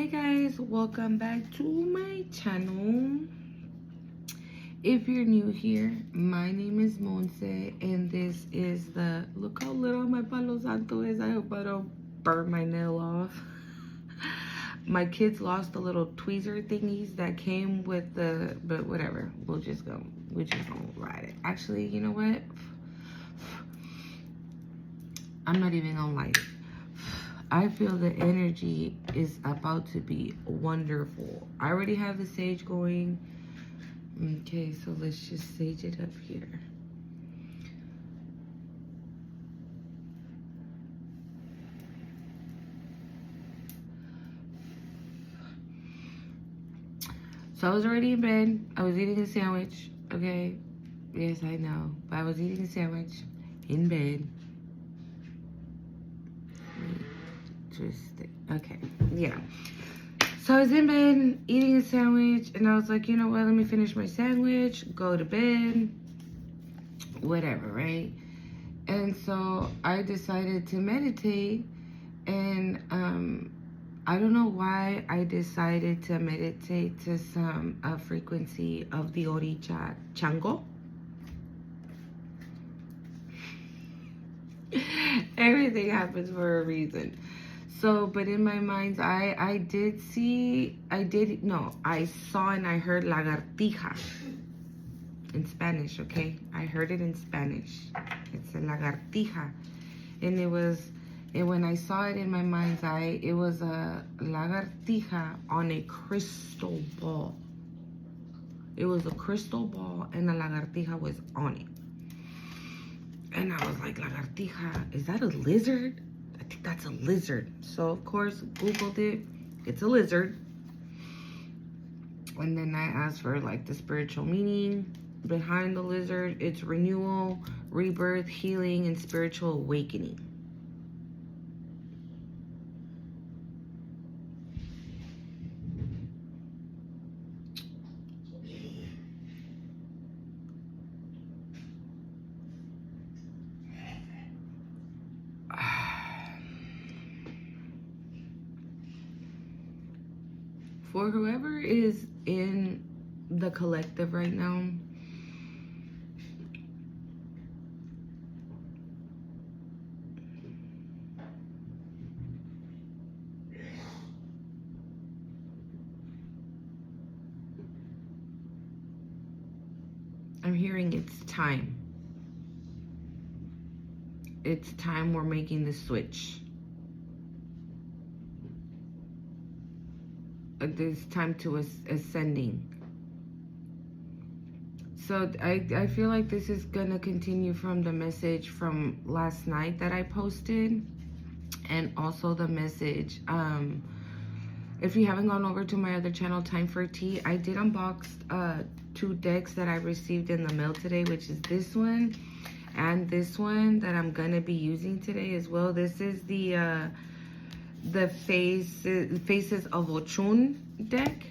Hi guys, welcome back to my channel. If you're new here, my name is Monse and this is the, look how little my palo santo is. I hope I don't burn my nail off. My kids lost the little tweezer thingies that came with the, but whatever, we're just gonna ride it. Actually, you know what? I'm not even gonna lie. I feel the energy is about to be wonderful. I already have the sage going. Okay, so let's just sage it up here. So I was already in bed. I was eating a sandwich. Okay. Yes, I know. But I was eating a sandwich in bed. Okay, yeah. So I was in bed eating a sandwich and I was like, you know what, let me finish my sandwich, go to bed, whatever, right? And so I decided to meditate, and I don't know why I decided to meditate to some frequency of the oricha chango. Everything happens for a reason. So, but in my mind's eye, I saw and I heard lagartija in Spanish, okay? I heard it in Spanish. It's a lagartija. And when I saw it in my mind's eye, it was a lagartija on a crystal ball. It was a crystal ball and the lagartija was on it. And I was like, lagartija, is that a lizard? I think that's a lizard. So, of course, Googled it. It's a lizard. And then I asked for, like, the spiritual meaning behind the lizard. It's renewal, rebirth, healing, and spiritual awakening. For whoever is in the collective right now, I'm hearing it's time. It's time we're making the switch. It's time to ascending. So I feel like this is gonna continue from the message from last night that I posted, and also the message. If you haven't gone over to my other channel, Time for Tea, I did unbox 2 decks that I received in the mail today, which is this one and this one that I'm gonna be using today as well. This is the Faces of Ochun deck,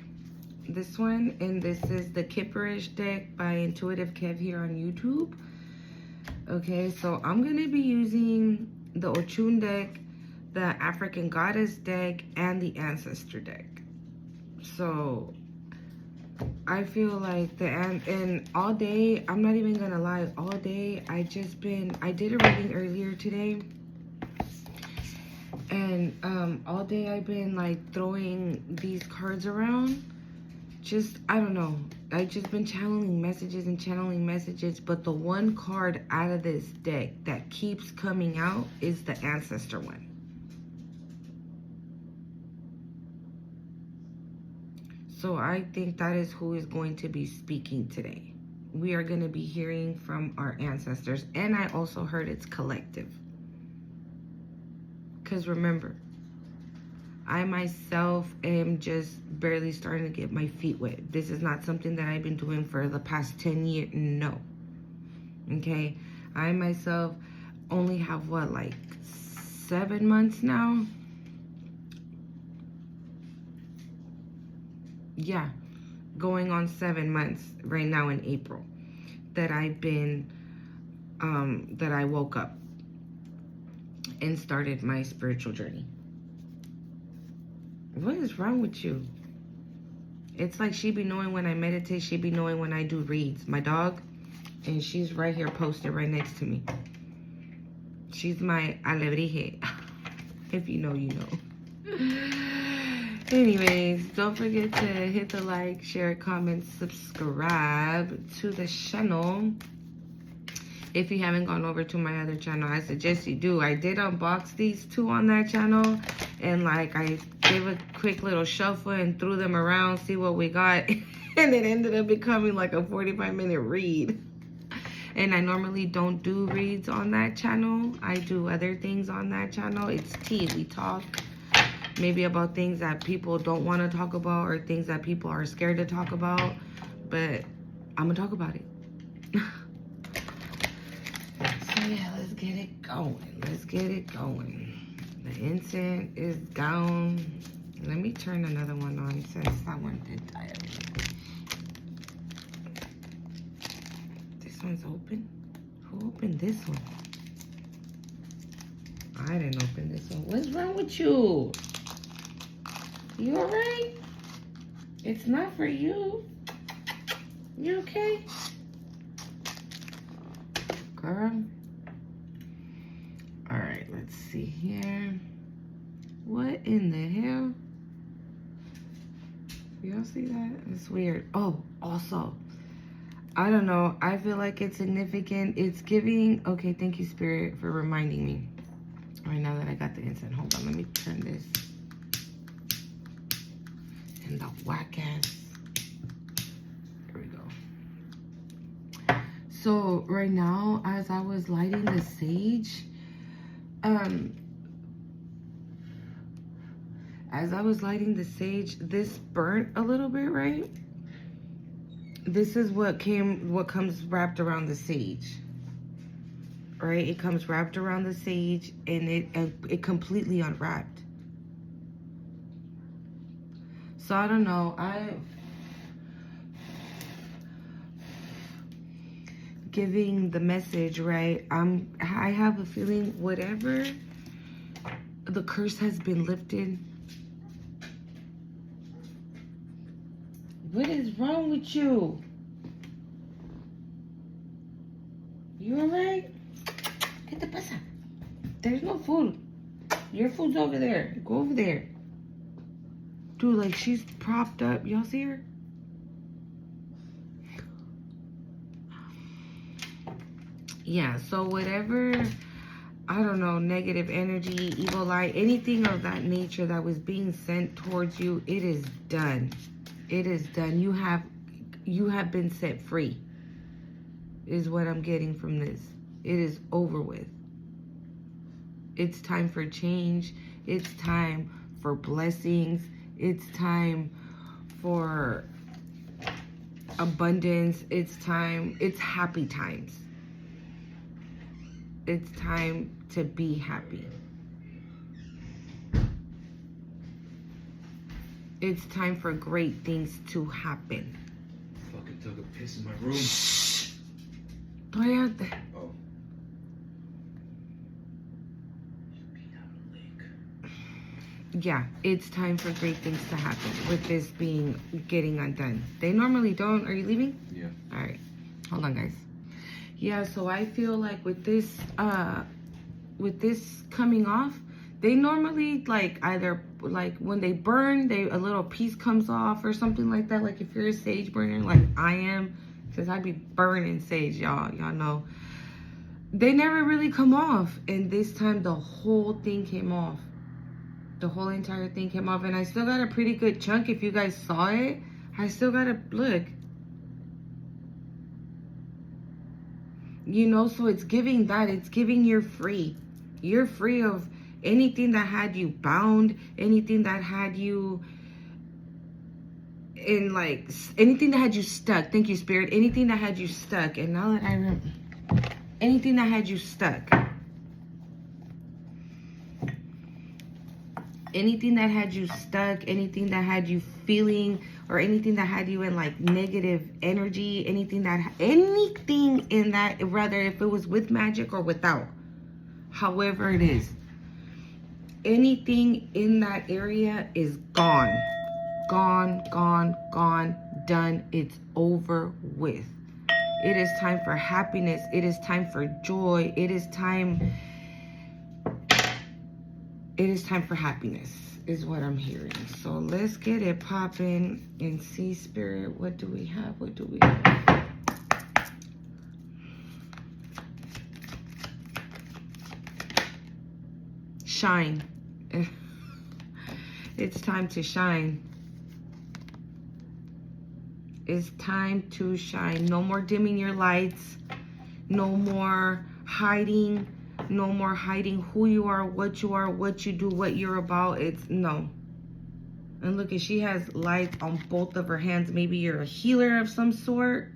this one, and this is the Kipperish deck by Intuitive Kev here on YouTube. Okay, so I'm gonna be using the Ochun deck, the African Goddess deck, and the Ancestor deck. So I feel like and all day, I'm not even gonna lie, all day I did a reading earlier today. And all day I've been like throwing these cards around. Just, I don't know. I've just been channeling messages. But the one card out of this deck that keeps coming out is the Ancestor one. So I think that is who is going to be speaking today. We are going to be hearing from our ancestors. And I also heard it's collective. Because remember, I myself am just barely starting to get my feet wet. This is not something that I've been doing for the past 10 years. No. Okay? I myself only have, what, like 7 months now? Yeah. Going on 7 months right now in April that I've been, that I woke up and started my spiritual journey. What is wrong with you? It's like she be knowing when I meditate. She be knowing when I do reads. My dog, and she's right here posted right next to me. She's my alebrije. If you know, you know. Anyways, don't forget to hit the like, share, comment, subscribe to the channel. If you haven't gone over to my other channel, I suggest you do. I did unbox these two on that channel. And like I gave a quick little shuffle and threw them around, see what we got. And it ended up becoming like a 45-minute read. And I normally don't do reads on that channel. I do other things on that channel. It's tea. We talk maybe about things that people don't want to talk about or things that people are scared to talk about. But I'm going to talk about it. So yeah, let's get it going. Let's get it going. The incense is down. Let me turn another one on since that one did die. This one's open. Who opened this one? I didn't open this one. What's wrong with you? You alright? It's not for you. You okay? Girl. Alright, let's see here. What in the hell? Y'all see that? It's weird. Oh, also, I don't know. I feel like it's significant. It's giving... Okay, thank you, Spirit, for reminding me. All right, now that I got the incense. Hold on, let me turn this. And the whack-ass. Here we go. So, right now, as I was lighting the sage... as I was lighting the sage, this burnt a little bit, right? This is what comes wrapped around the sage, right? It comes wrapped around the sage, and it completely unwrapped. So I don't know. Giving the message, right? I have a feeling whatever the curse has been lifted. What is wrong with you? You alright? ¿Qué te pasa? There's no food. Your food's over there. Go over there. Dude, like she's propped up. Y'all see her? Yeah, so whatever, I don't know, negative energy, evil eye, anything of that nature that was being sent towards you, it is done. It is done. You have been set free, is what I'm getting from this. It is over with. It's time for change. It's time for blessings. It's time for abundance. It's happy times. It's time to be happy. It's time for great things to happen. Fucking took a piss in my room. Shh. Cállate. Oh. Yeah, it's time for great things to happen with this getting undone. They normally don't. Are you leaving? Yeah. All right. Hold on, guys. Yeah, so I feel like with this coming off, they normally either when they burn, a little piece comes off or something like that. Like if you're a sage burner, like I am, because I be burning sage, y'all know. They never really come off, and this time the whole thing came off. The whole entire thing came off, and I still got a pretty good chunk. If you guys saw it, I still got a look. You know, so it's giving that. It's giving you're free. You're free of anything that had you bound, anything that had you in anything that had you stuck. Thank you, Spirit. Anything that had you stuck. And now that I remember, anything that had you stuck. Anything that had you stuck, anything that had you feeling, or anything that had you in negative energy, anything in that, rather if it was with magic or without, however it is, anything in that area is gone. Gone, gone, gone, done. It's over with. It is time for happiness. It is time for joy. It is time for happiness is what I'm hearing. So let's get it popping and see, Spirit, what do we have? What do we have? Shine. It's time to shine. It's time to shine. No more dimming your lights. No more hiding. No more hiding who you are, what you do, what you're about. It's no. And look, she has lights on both of her hands. Maybe you're a healer of some sort.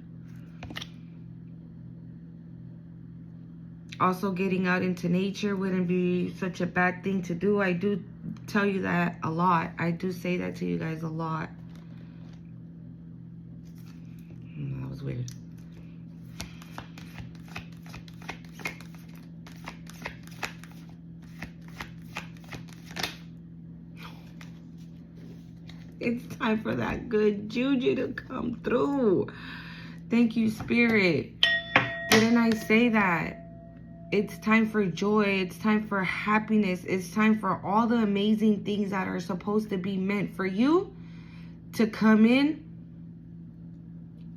Also, getting out into nature wouldn't be such a bad thing to do. I do tell you that a lot. I do say that to you guys a lot. That was weird. It's time for that good juju to come through. Thank you, Spirit. Didn't I say that? It's time for joy. It's time for happiness. It's time for all the amazing things that are supposed to be meant for you to come in.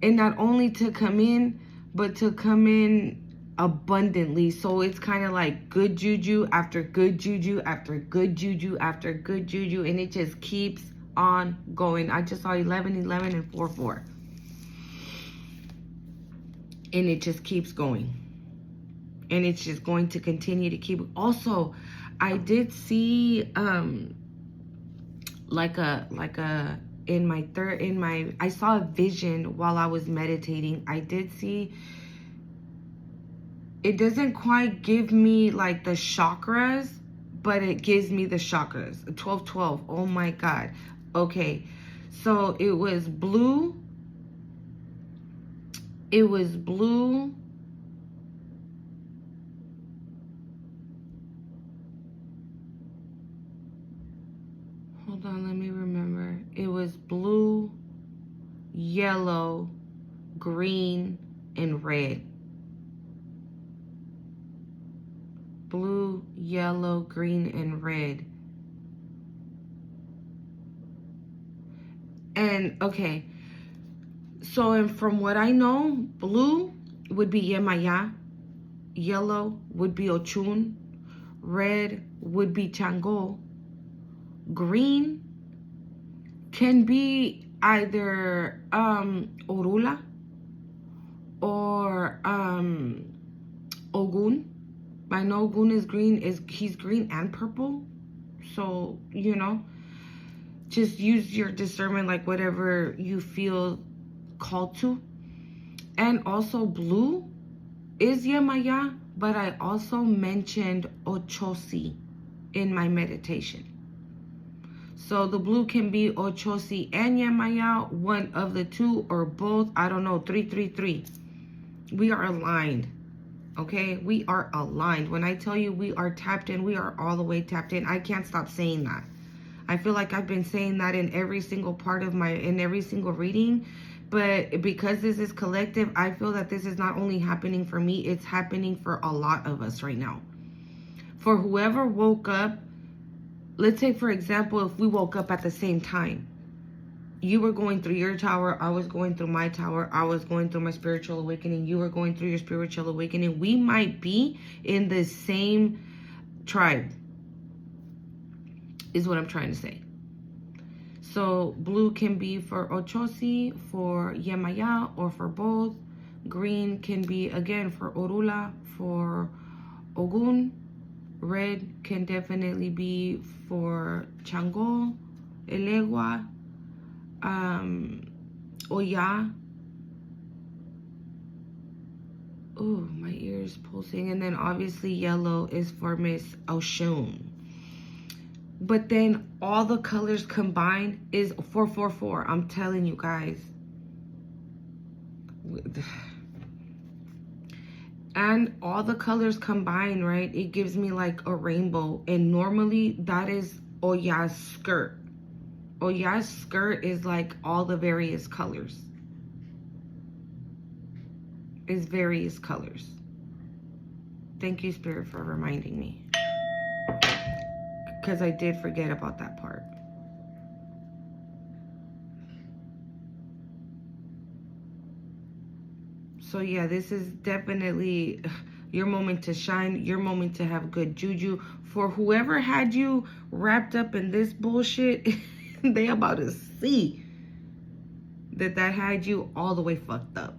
And not only to come in, but to come in abundantly. So it's kind of like good juju after good juju after good juju after good juju. And it just keeps on going. I just saw 11, 11, and 4, 4. And it just keeps going. And it's just going to continue to keep. Also, I did see I saw a vision while I was meditating. I did see, it doesn't quite give me like the chakras, but it gives me the chakras. 12, 12. Oh my God. Okay. So it was blue. It was blue. Hold on, let me remember. It was blue, yellow, green, and red. Blue, yellow, green, and red. And, okay. So, and from what I know, blue would be Yemaya. Yellow would be Ochun. Red would be Chango. Green can be either Orula or Ogun. I know Ogun is green. He's green and purple. So, you know, just use your discernment, like whatever you feel called to. And also blue is Yemaya, but I also mentioned Ochosi in my meditation. So the blue can be Ochosi and Yemaya, one of the two or both. I don't know, 333. We are aligned, okay? We are aligned. When I tell you we are tapped in, we are all the way tapped in. I can't stop saying that. I feel like I've been saying that in every single part of in every single reading. But because this is collective, I feel that this is not only happening for me, it's happening for a lot of us right now. For whoever woke up, let's say, for example, if we woke up at the same time, you were going through your tower, I was going through my tower, I was going through my spiritual awakening, you were going through your spiritual awakening. We might be in the same tribe, is what I'm trying to say. So blue can be for Ochosi, for Yemaya, or for both. Green can be, again, for Orula, for Ogun. Red can definitely be for Chango, Elegua, Oya. Oh, my ear is pulsing. And then obviously yellow is for Miss Oshun. But then all the colors combined is 444. I'm telling you guys. And all the colors combined, right, it gives me like a rainbow. And normally that is Oya's skirt. Oya's skirt is like all the various colors. It's various colors. Thank you, Spirit, for reminding me. Because I did forget about that part. So yeah, this is definitely your moment to shine, your moment to have good juju. For whoever had you wrapped up in this bullshit, they about to see that had you all the way fucked up.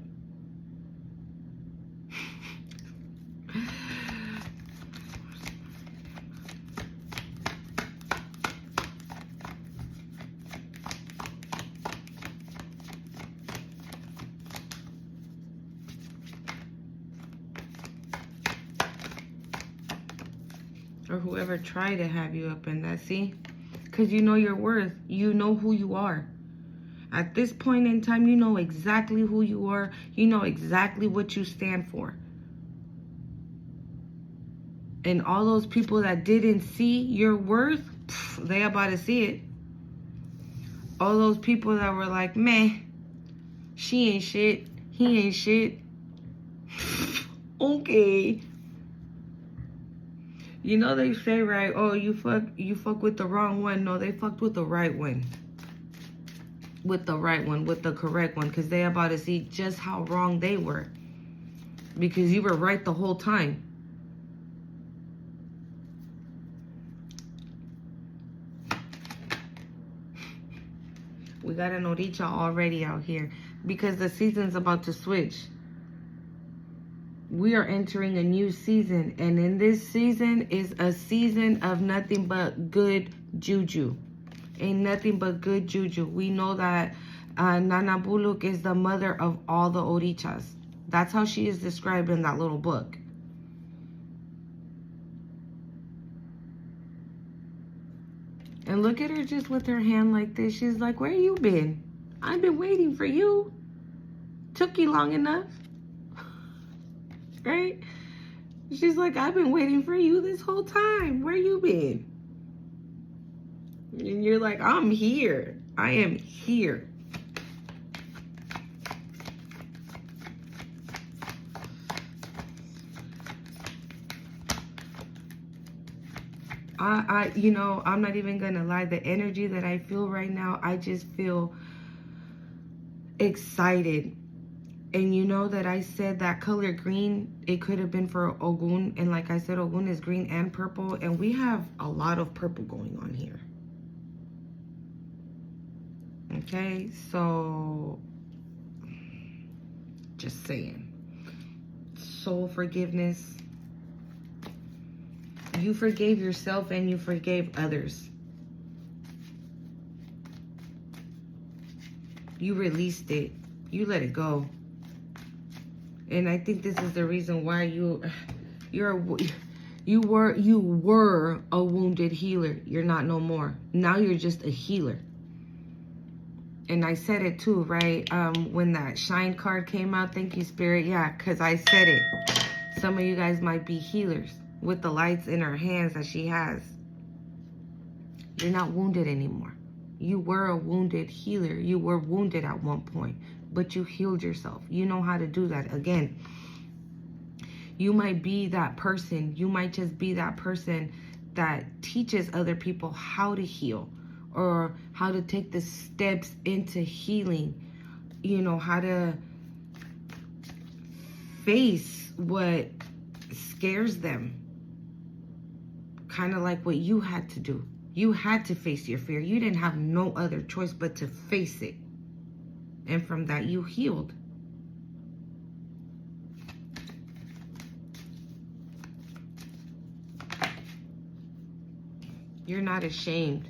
Or whoever tried to have you up in that, see? Because you know your worth. You know who you are. At this point in time, you know exactly who you are. You know exactly what you stand for. And all those people that didn't see your worth, they about to see it. All those people that were like, meh, she ain't shit, he ain't shit. Okay. You know they say, right, oh, you fuck with the wrong one. No, they fucked with the right one. With the right one, with the correct one. Because they about to see just how wrong they were. Because you were right the whole time. We got an oricha already out here. Because the season's about to switch. We are entering a new season, and in this season is a season of nothing but good juju. Ain't nothing but good juju. We know that Nana Buluk is the mother of all the orichas. That's how she is described in that little book. And look at her just with her hand like this. She's like, where you been? I've been waiting for you. Took you long enough. Right? She's like, I've been waiting for you this whole time. Where you been? And you're like, I'm here. I am here. You know, I'm not even gonna lie. The energy that I feel right now, I just feel excited. And you know that I said that color green, it could have been for Ogun. And like I said, Ogun is green and purple. And we have a lot of purple going on here. Okay, so just saying. Soul forgiveness. You forgave yourself and you forgave others. You released it. You let it go. And I think this is the reason why you were a wounded healer. You're not no more. Now you're just a healer. And I said it too, right? When that shine card came out, thank you, Spirit. Yeah, because I said it. Some of you guys might be healers with the lights in her hands that she has. You're not wounded anymore. You were a wounded healer. You were wounded at one point, but you healed yourself. You know how to do that. Again, you might be that person. You might just be that person that teaches other people how to heal or how to take the steps into healing. You know, how to face what scares them. Kind of like what you had to do. You had to face your fear. You didn't have no other choice but to face it. And from that, you healed. You're not ashamed.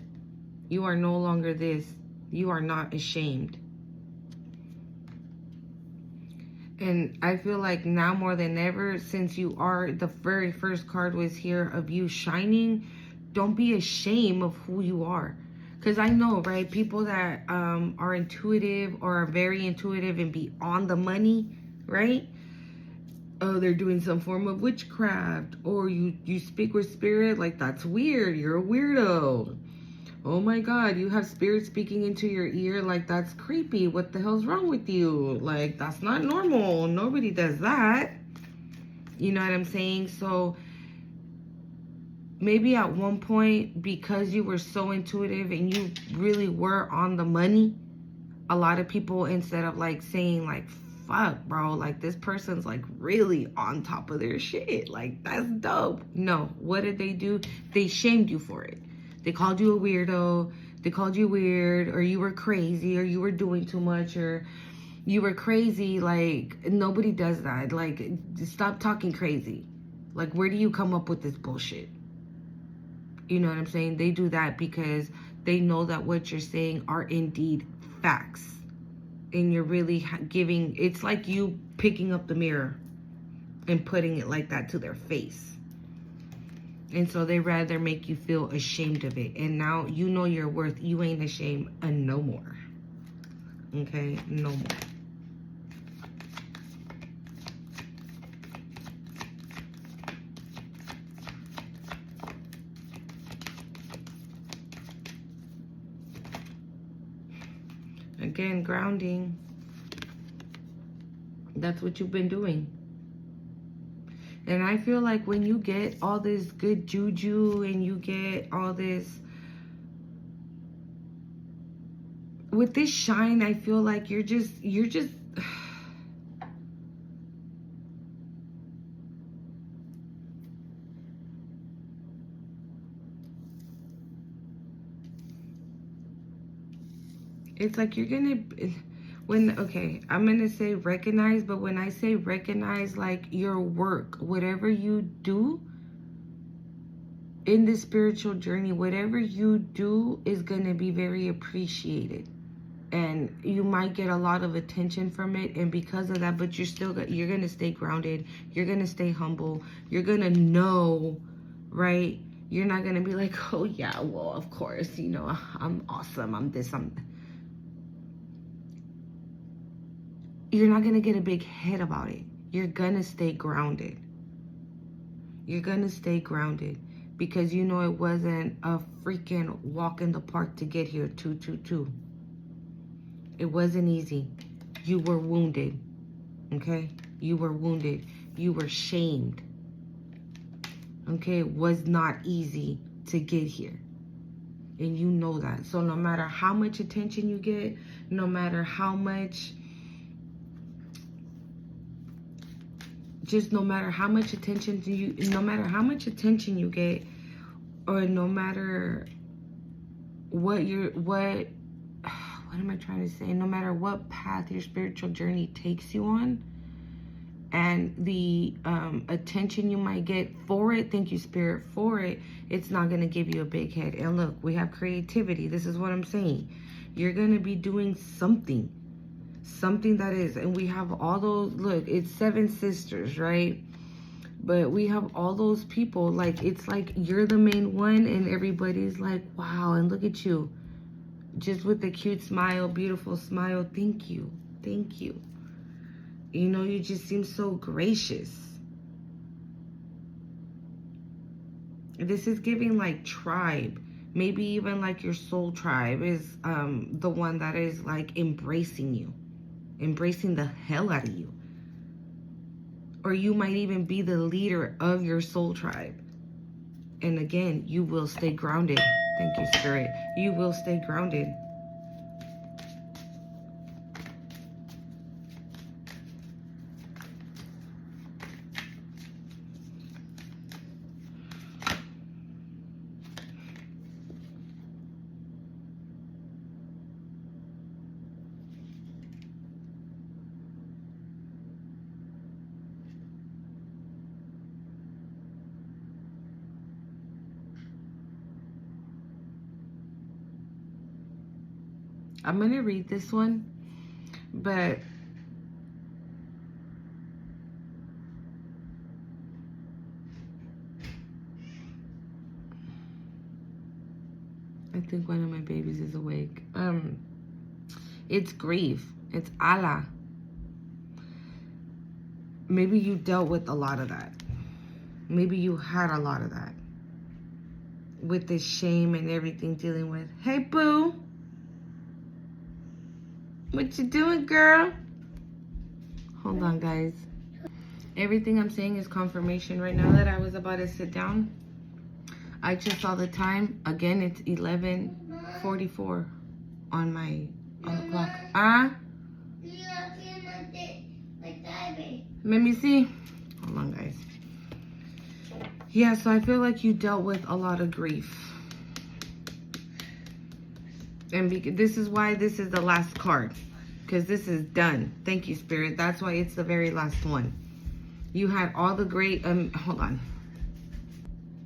You are no longer this. You are not ashamed. And I feel like now more than ever, since you are, the very first card was here of you shining, don't be ashamed of who you are. Because I know, right, people that are intuitive or are very intuitive and be on the money, right? oh, they're doing some form of witchcraft, or you speak with spirit, like that's weird, you're a weirdo. Oh my God, you have spirit speaking into your ear, like that's creepy, what the hell's wrong with you? Like that's not normal, nobody does that. You know what I'm saying? So maybe at one point, because you were so intuitive and you really were on the money, a lot of people, instead of like saying like, fuck bro, like this person's like really on top of their shit, like that's dope. No, what did they do? They shamed you for it. They called you a weirdo, they called you weird, or you were crazy, or you were doing too much, or you were crazy. Like nobody does that. Like stop talking crazy. Like where do you come up with this bullshit? You know what I'm saying? They do that because they know that what you're saying are indeed facts. And you're really giving, it's like you picking up the mirror and putting it like that to their face. And so they rather make you feel ashamed of it. And now you know your worth. You ain't ashamed no more. Okay? No more. Again, grounding. That's what you've been doing. And I feel like when you get all this good juju and you get all this, with this shine, I feel like you're just it's like you're gonna, okay, I'm gonna say recognize, but when I say recognize, like your work, whatever you do in this spiritual journey, whatever you do is gonna be very appreciated. And you might get a lot of attention from it, and because of that, but you're gonna stay grounded, you're gonna stay humble, you're gonna know, right? You're not gonna be like, oh yeah, well, of course, you know, I'm awesome, I'm this, you're not going to get a big head about it. You're going to stay grounded. You're going to stay grounded because you know it wasn't a freaking walk in the park to get here, 222. It wasn't easy. You were wounded, okay? You were wounded. You were shamed, okay? It was not easy to get here, and you know that. So no matter how much attention you get, no matter how much no matter how much attention you get, or no matter what am I trying to say? No matter what path your spiritual journey takes you on, and the attention you might get for it, thank you, Spirit, for it, it's not going to give you a big head. And look, we have creativity. This is what I'm saying. You're going to be doing something that is, and we have all those, look, it's 7 sisters, right? But we have all those people, like it's like you're the main one and everybody's like, wow, and look at you, just with the cute smile, beautiful smile. Thank you, you know, you just seem so gracious. This is giving like tribe. Maybe even like your soul tribe is the one that is like embracing you, embracing the hell out of you. Or you might even be the leader of your soul tribe. And again, you will stay grounded. Thank you, Spirit. You will stay grounded. I'm going to read this one, but I think one of my babies is awake. It's grief. It's Allah. maybe you dealt with a lot of that. Maybe you had a lot of that. With this shame and everything dealing with. Hey, boo. What you doing, girl? Hold on, guys. Everything I'm saying is confirmation right now that I was about to sit down. I just saw the time. Again, it's 11:44 on the clock. Let me see. Hold on, guys. Yeah, so I feel like you dealt with a lot of grief. And this is why this is the last card. Because this is done. Thank you, Spirit. That's why it's the very last one. You had all the great... hold on.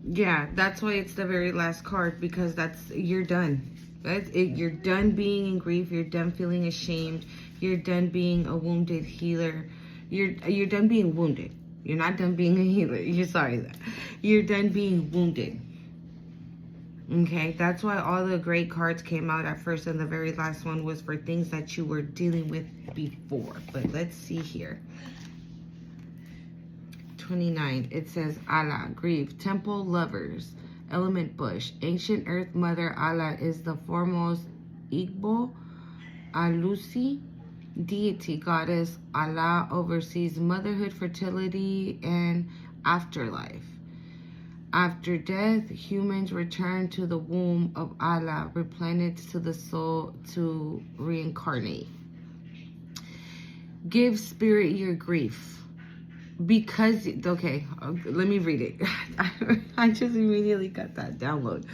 Yeah, that's why it's the very last card. Because you're done. That's it. You're done being in grief. You're done feeling ashamed. You're done being a wounded healer. You're done being wounded. You're not done being a healer. You're done being wounded. Okay, that's why all the great cards came out at first, and the very last one was for things that you were dealing with before. But let's see here. 29. It says Allah, grief, temple, lovers, element bush, ancient earth mother. Allah is the foremost Igbo, Alusi, deity goddess. Allah oversees motherhood, fertility, and afterlife. After death, humans return to the womb of Allah, replenished to the soul to reincarnate. Give spirit your grief. Because, okay, let me read it. I just immediately got that download.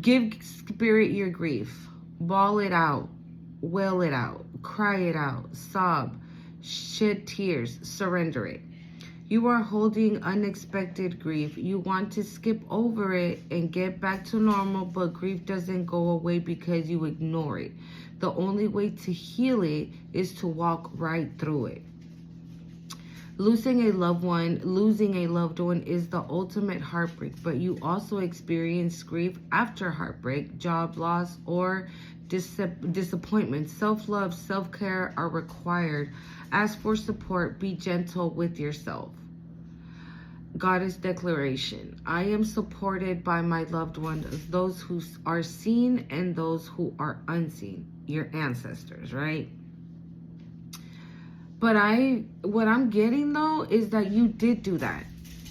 Give spirit your grief. Bawl it out. Wail it out. Cry it out. Sob. Shed tears. Surrender it. You are holding unexpected grief. You want to skip over it and get back to normal, but grief doesn't go away because you ignore it. The only way to heal it is to walk right through it. Losing a loved one is the ultimate heartbreak, but you also experience grief after heartbreak, job loss, or disappointment. Self-love, self-care are required. Ask for support. Be gentle with yourself. Goddess declaration. I am supported by my loved ones, those who are seen and those who are unseen. Your ancestors, right? But what I'm getting though is that you did do that.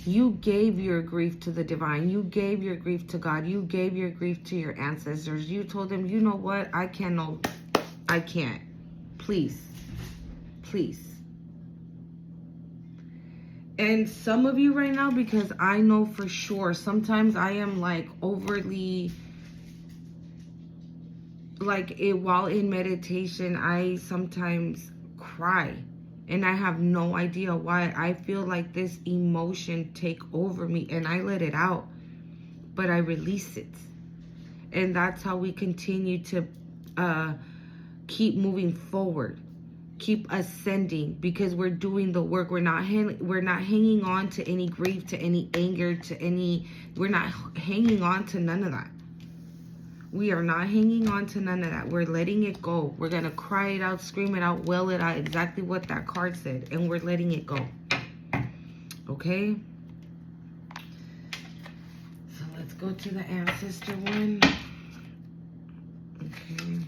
You gave your grief to the divine. You gave your grief to God. You gave your grief to your ancestors. You told them, you know what? I can't. Please. And some of you right now, because I know for sure, sometimes I am like overly, while in meditation, I sometimes cry. And I have no idea why. I feel like this emotion take over me and I let it out. But I release it. And that's how we continue to keep moving forward. Keep ascending because we're doing the work. We're not hanging on to any grief, to any anger, we're not hanging on to none of that. We are not hanging on to none of that. We're letting it go. We're going to cry it out, scream it out, wail it out, exactly what that card said. And we're letting it go. Okay? So let's go to the ancestor one. Okay.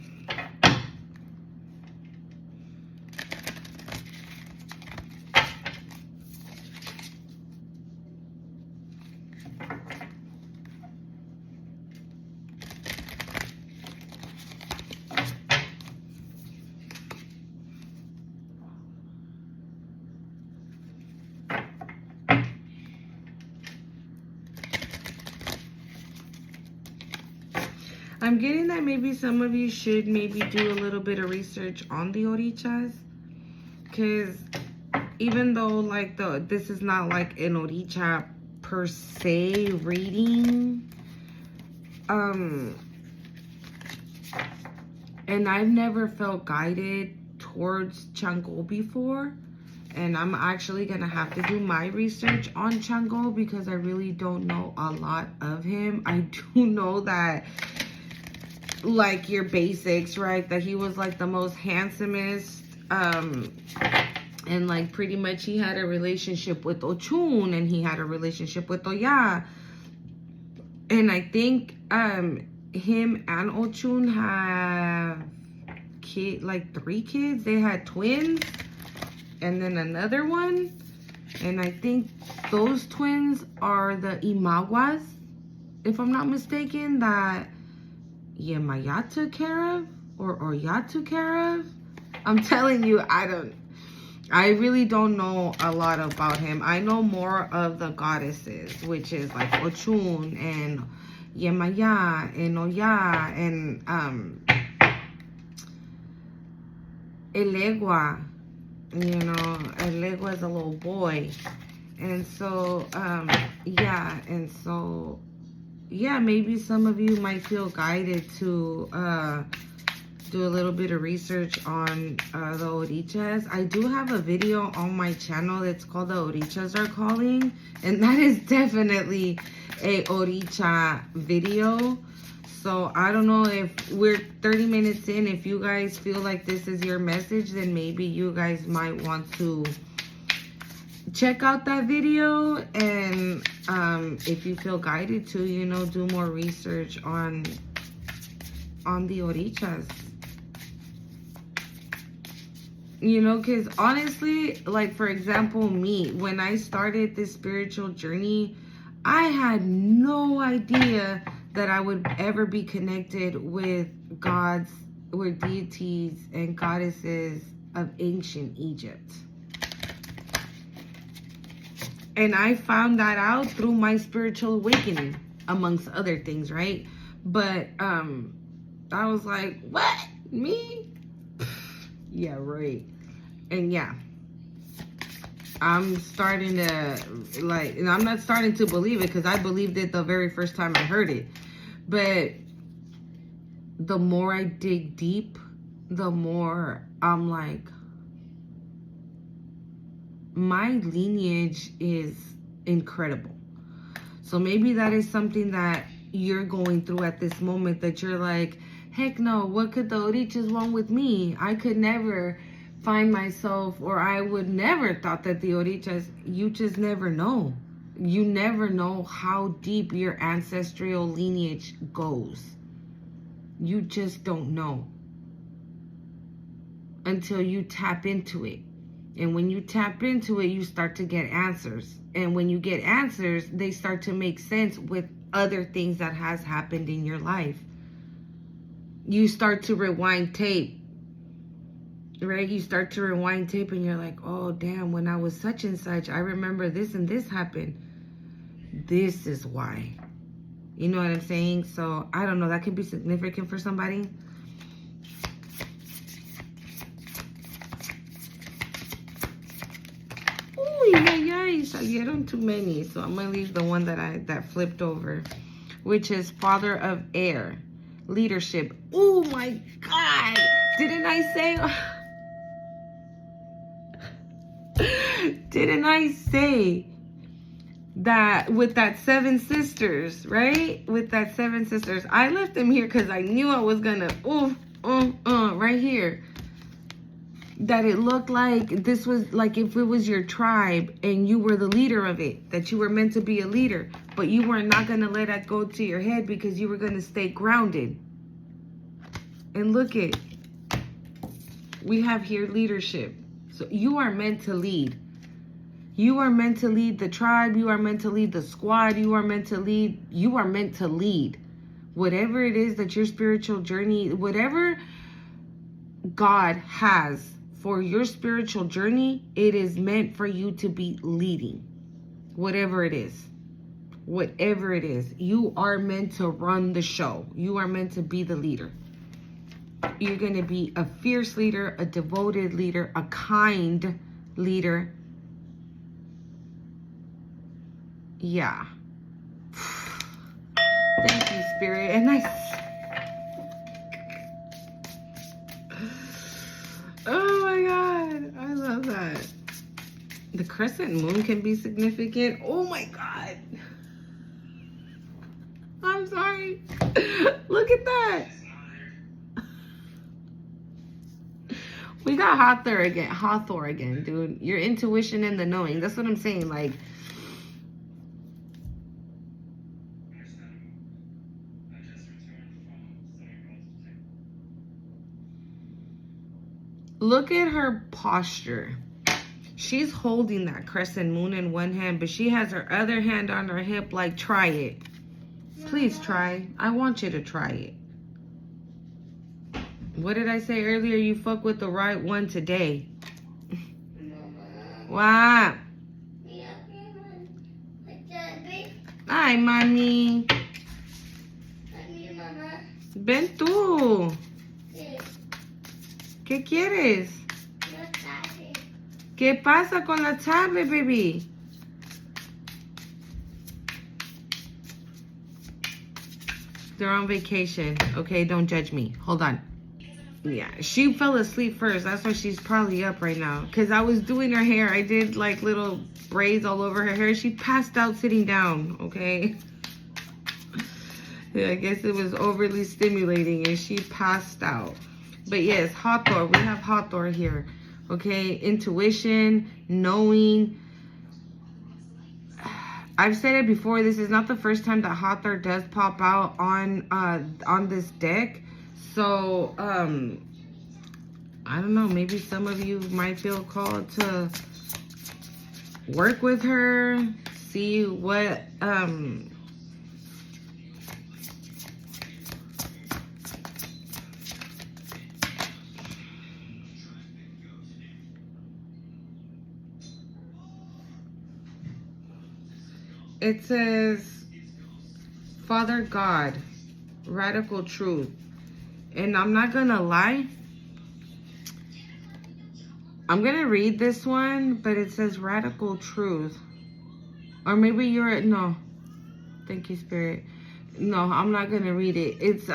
I'm getting that maybe some of you should maybe do a little bit of research on the orichas, because even though this is not like an oricha per se reading, and I've never felt guided towards Chango before, and I'm actually gonna have to do my research on Chango because I really don't know a lot of him. I do know that your basics, right? That he was like the most handsomest And like pretty much he had a relationship with Ochun and he had a relationship with Oya. And I think him and Ochun have like 3 kids. They had twins and then another one. And I think those twins are the Imaguas, if I'm not mistaken, that Yemaya took care of or Oya took care of. I'm telling you, I really don't know a lot about him. I know more of the goddesses, which is like Ochun and Yemaya and Oya and Elegua. You know, Elegua is a little boy. And so, maybe some of you might feel guided to do a little bit of research on the orichas. I do have a video on my channel that's called The Orichas Are Calling, and that is definitely a oricha video. So I don't know if we're 30 minutes in, if you guys feel like this is your message, then maybe you guys might want to check out that video. And if you feel guided to, you know, do more research on the orichas. You know, because honestly, like for example, me, when I started this spiritual journey, I had no idea that I would ever be connected with gods or deities and goddesses of ancient Egypt. And I found that out through my spiritual awakening, amongst other things, right? But I was like, what? Me? Yeah, right. And yeah, I'm starting to like, and I'm not starting to believe it because I believed it the very first time I heard it. But the more I dig deep, the more I'm like, my lineage is incredible. So maybe that is something that you're going through at this moment, that you're like, heck no, what could the orichas want with me? I could never find myself, or I would never thought that the orichas, you just never know. You never know how deep your ancestral lineage goes. You just don't know until you tap into it. And when you tap into it, you start to get answers. And when you get answers, they start to make sense with other things that has happened in your life. You start to rewind tape, right? You start to rewind tape and you're like, oh, damn, when I was such and such, I remember this and this happened. This is why. You know what I'm saying? So, I don't know. That could be significant for somebody. Salieron too many, so I'm gonna leave the one that flipped over, which is Father of Air, leadership. Oh my God! Didn't I say that with that 7 sisters, right? With that 7 sisters, I left them here because I knew I was gonna right here. That it looked like this was like if it was your tribe and you were the leader of it, that you were meant to be a leader, but you were not going to let that go to your head because you were going to stay grounded. And look it, we have here leadership. So you are meant to lead. You are meant to lead the tribe. You are meant to lead the squad. You are meant to lead. You are meant to lead. Whatever it is that your spiritual journey, whatever God has for your spiritual journey, it is meant for you to be leading. Whatever it is. Whatever it is. You are meant to run the show. You are meant to be the leader. You're going to be a fierce leader, a devoted leader, a kind leader. Yeah. Thank you, Spirit. And oh my God, I love that. The crescent moon can be significant. Oh my God. I'm sorry. Look at that. We got Hathor again. Hathor again, dude. Your intuition and the knowing. That's what I'm saying. Like, look at her posture. She's holding that crescent moon in one hand, but she has her other hand on her hip like, try it. Please try. I want you to try it. What did I say earlier? You fuck with the right one today. What? Ay, mami. Ven tú. ¿Qué quieres? ¿Qué pasa con la tablet, baby? They're on vacation. Okay, don't judge me. Hold on. Yeah, she fell asleep first. That's why she's probably up right now. Because I was doing her hair. I did like little braids all over her hair. She passed out sitting down, okay? Yeah, I guess it was overly stimulating and she passed out. But yes, Hathor. We have Hathor here. Okay, intuition, knowing. I've said it before. This is not the first time that Hathor does pop out on this deck. So, I don't know. Maybe some of you might feel called to work with her, see what it says, Father God, radical truth. And I'm not gonna lie, I'm gonna read this one, but it says radical truth. Or maybe you're, no, thank you, Spirit. No, I'm not gonna read it. It's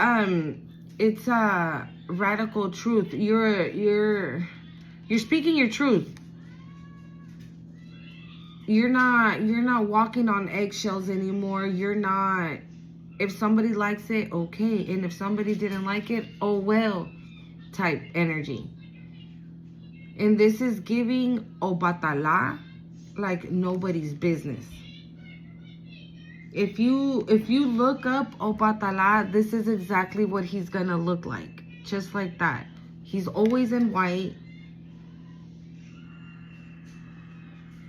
radical truth. You're speaking your truth. You're not walking on eggshells anymore. You're not, if somebody likes it, okay. And if somebody didn't like it, oh well, type energy. And this is giving Obatala like nobody's business. If you look up Obatala, this is exactly what he's gonna look like. Just like that. He's always in white.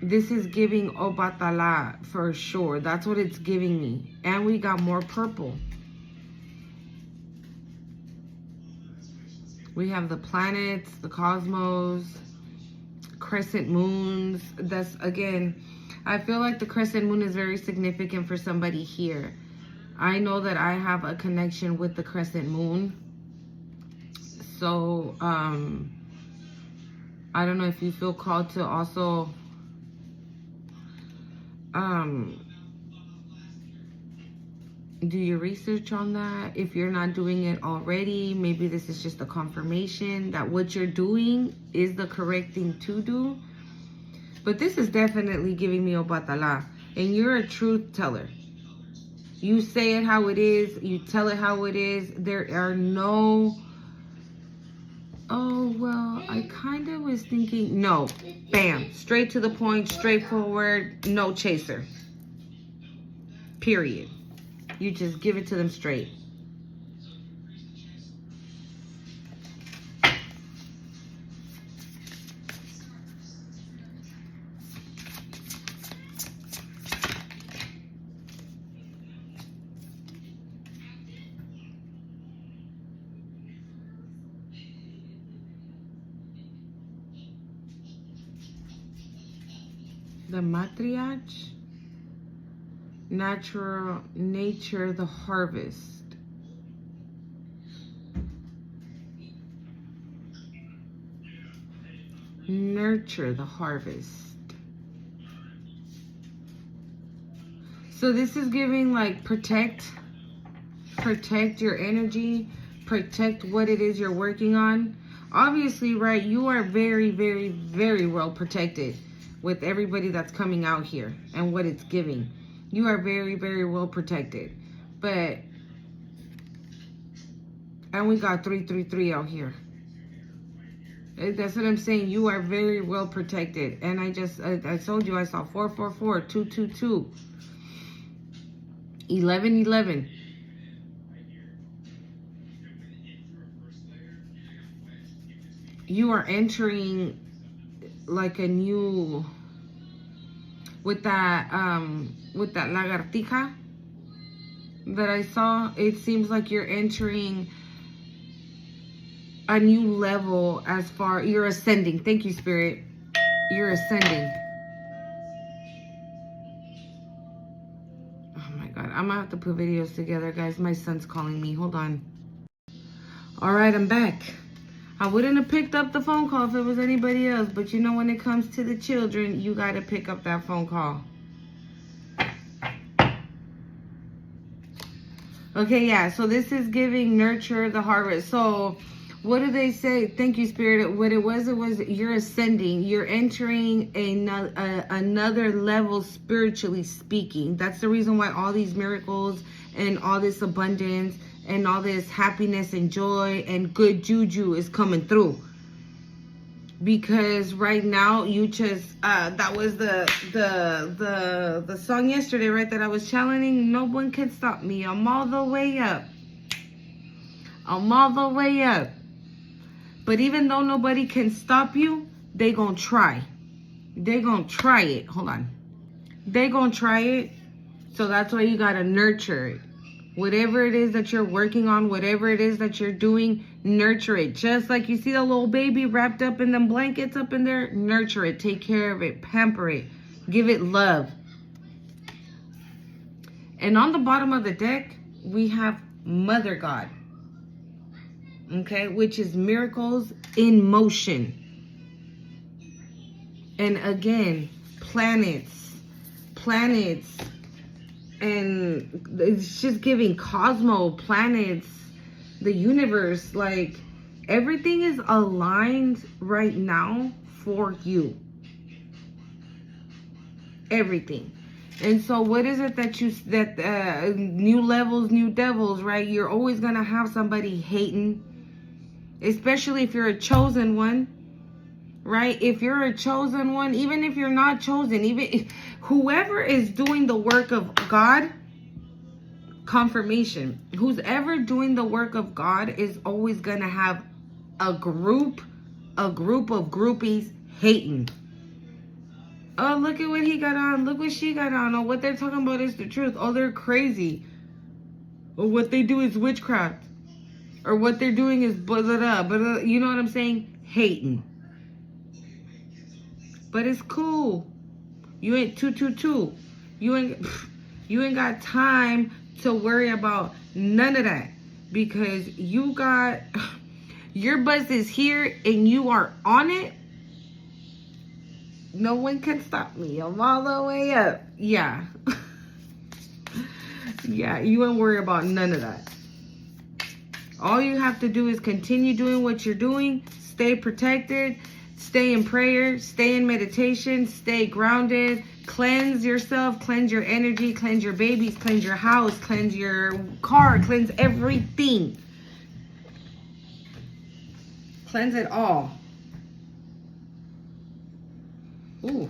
This is giving Obatala for sure. That's what it's giving me. And we got more purple. We have the planets, the cosmos, crescent moons. That's, again, I feel like the crescent moon is very significant for somebody here. I know that I have a connection with the crescent moon. So, I don't know if you feel called to also do your research on that. If you're not doing it already, maybe this is just a confirmation that what you're doing is the correct thing to do. But this is definitely giving me Obatala. And you're a truth teller. You say it how it is. You tell it how it is. There are no, oh, well, I kind of was thinking, no. Bam. Straight to the point, straightforward, no chaser. Period. You just give it to them straight. The matriarch, nature, the harvest. Nurture the harvest. So this is giving like protect your energy, protect what it is you're working on. Obviously, right, you are very, very, very well protected with everybody that's coming out here and what it's giving. You are very, very well protected. But, and we got 333 out here. That's what I'm saying. You are very well protected. And I told you I saw 444, 222, 1111. You are entering like a new, with that lagartija that I saw, it seems like you're entering a new level as far, you're ascending. Thank you, Spirit. You're ascending. Oh my God. I'm gonna have to put videos together, guys. My son's calling me. Hold on. All right, I'm back. I wouldn't have picked up the phone call if it was anybody else, but you know, when it comes to the children, you got to pick up that phone call. Okay, yeah, so this is giving nurture the harvest. So what do they say? Thank you, Spirit. What it was you're ascending. You're entering another level spiritually speaking. That's the reason why all these miracles and all this abundance and all this happiness and joy and good juju is coming through. Because right now you just that was the song yesterday, right, that I was channeling. No one can stop me. I'm all the way up. I'm all the way up. But even though nobody can stop you, they gonna try. They gonna try it. Hold on. They gonna try it. So that's why you gotta nurture it. Whatever it is that you're working on, whatever it is that you're doing, nurture it. Just like you see the little baby wrapped up in them blankets up in there, nurture it, take care of it, pamper it, give it love. And on the bottom of the deck, we have Mother God, okay, which is miracles in motion. And again, planets, and it's just giving cosmo, planets, the universe, like everything is aligned right now for you. Everything. And so what is it that new levels, new devils, right? You're always going to have somebody hating, especially if you're a chosen one. Right? If you're a chosen one, even if you're not chosen, even whoever is doing the work of God, confirmation, who's ever doing the work of God is always going to have a group of groupies hating. Oh, look at what he got on. Look what she got on. Oh, what they're talking about is the truth. Oh, they're crazy. Or what they do is witchcraft. Or what they're doing is blah, blah, blah, blah. You know what I'm saying? Hating. But it's cool. You ain't 222. You ain't got time to worry about none of that, because you got your buzz is here and you are on it. No one can stop me. I'm all the way up. Yeah. Yeah, you ain't worry about none of that. All you have to do is continue doing what you're doing. Stay protected. Stay in prayer, stay in meditation, stay grounded, cleanse yourself, cleanse your energy, cleanse your babies, cleanse your house, cleanse your car, cleanse everything. Cleanse it all. Ooh.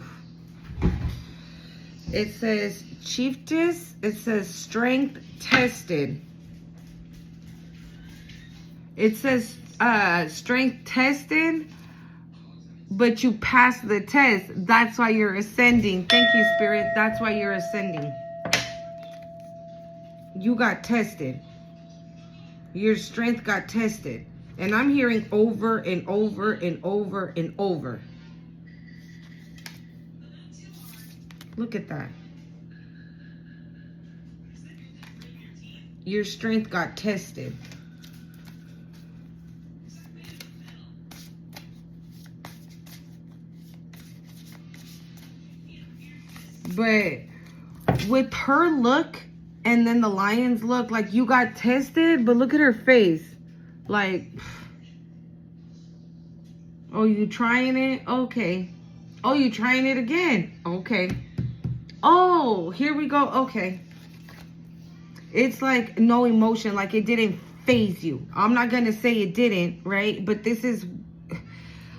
It says chiefess, it says strength tested. It says strength tested, but you passed the test. That's why you're ascending. Thank you, Spirit. That's why you're ascending. You got tested. Your strength got tested. And I'm hearing over and over and over and over. Look at that. Your strength got tested. But with her look and then the lion's look, like you got tested, but look at her face. Like, oh, you trying it? Okay. Oh, you trying it again? Okay. Oh, here we go. Okay. It's like no emotion, like it didn't phase you. I'm not going to say it didn't, right? But this is,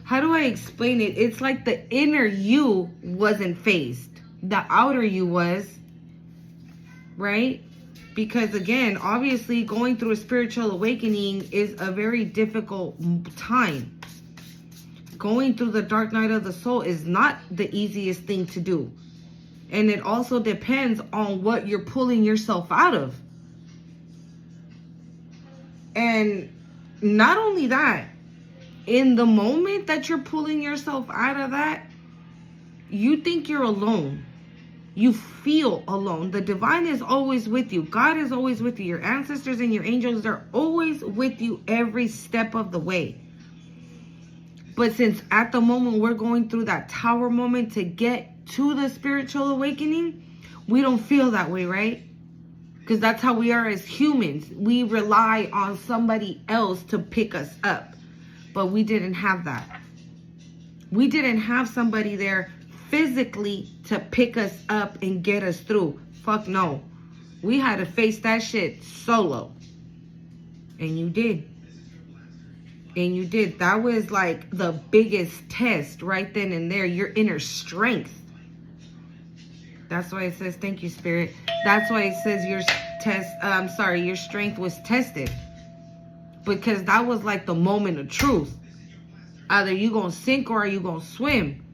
how do I explain it? It's like the inner you wasn't phased. The outer you was, right? Because again, obviously going through a spiritual awakening is a very difficult time. Going through the dark night of the soul is not the easiest thing to do. And it also depends on what you're pulling yourself out of. And not only that, in the moment that you're pulling yourself out of that, you think you're alone. You feel alone. The divine is always with you. God is always with you. Your ancestors and your angels, they're always with you every step of the way. But since at the moment we're going through that tower moment to get to the spiritual awakening, we don't feel that way, right? Because that's how we are as humans. We rely on somebody else to pick us up. But we didn't have that. We didn't have somebody there physically to pick us up and get us through. Fuck no. We had to face that shit solo. And you did. And you did. That was like the biggest test right then and there. Your inner strength. That's why it says, thank you, Spirit. That's why it says your strength was tested. Because that was like the moment of truth. Either you gonna sink or are you gonna swim?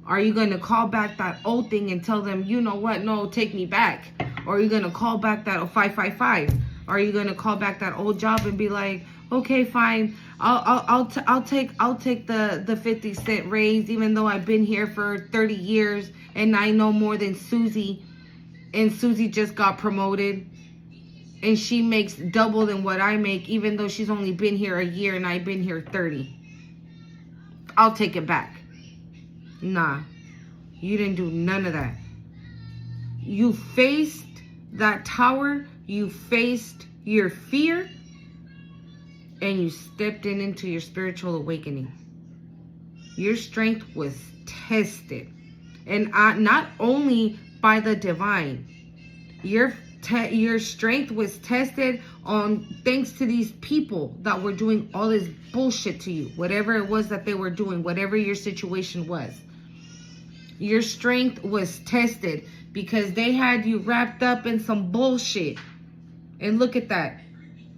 Are you gonna call back that old thing and tell them, you know what, no, take me back? Or are you gonna call back that 555? Are you gonna call back that old job and be like, okay, fine, I'll take the 50-cent raise, even though I've been here for 30 years and I know more than Susie, and Susie just got promoted. And she makes double than what I make, even though she's only been here a year and I've been here 30. I'll take it back. Nah, you didn't do none of that. You faced that tower. You faced your fear. And you stepped into your spiritual awakening. Your strength was tested. And not only by the divine. Your strength was tested on thanks to these people that were doing all this bullshit to you. Whatever it was that they were doing, whatever your situation was. Your strength was tested because they had you wrapped up in some bullshit. And look at that.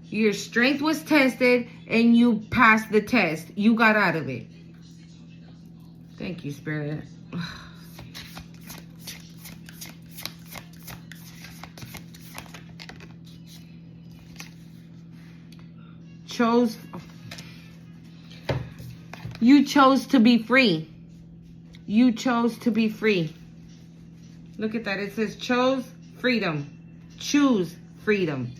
Your strength was tested and you passed the test. You got out of it. Thank you, Spirit. You chose to be free. You chose to be free. Look at that. It says chose freedom. Choose freedom.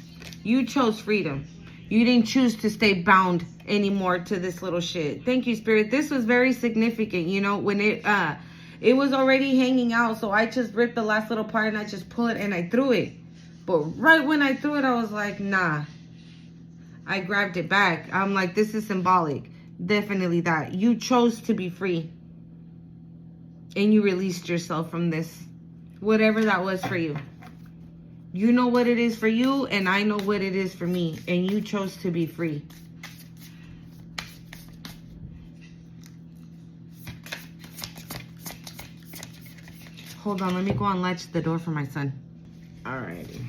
You chose freedom. You didn't choose to stay bound anymore to this little shit. Thank you, Spirit. This was very significant. You know, when it was already hanging out, so I just ripped the last little part and I just pulled it and I threw it. But right when I threw it, I was like, nah. I grabbed it back. I'm like, this is symbolic. Definitely that. You chose to be free. And you released yourself from this. Whatever that was for you. You know what it is for you, and I know what it is for me. And you chose to be free. Hold on, let me go and latch the door for my son. Alrighty.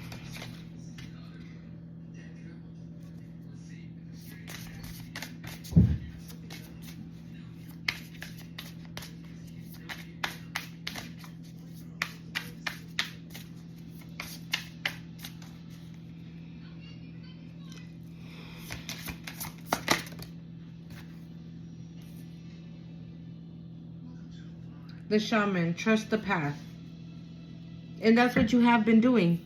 The shaman, trust the path. And that's what you have been doing.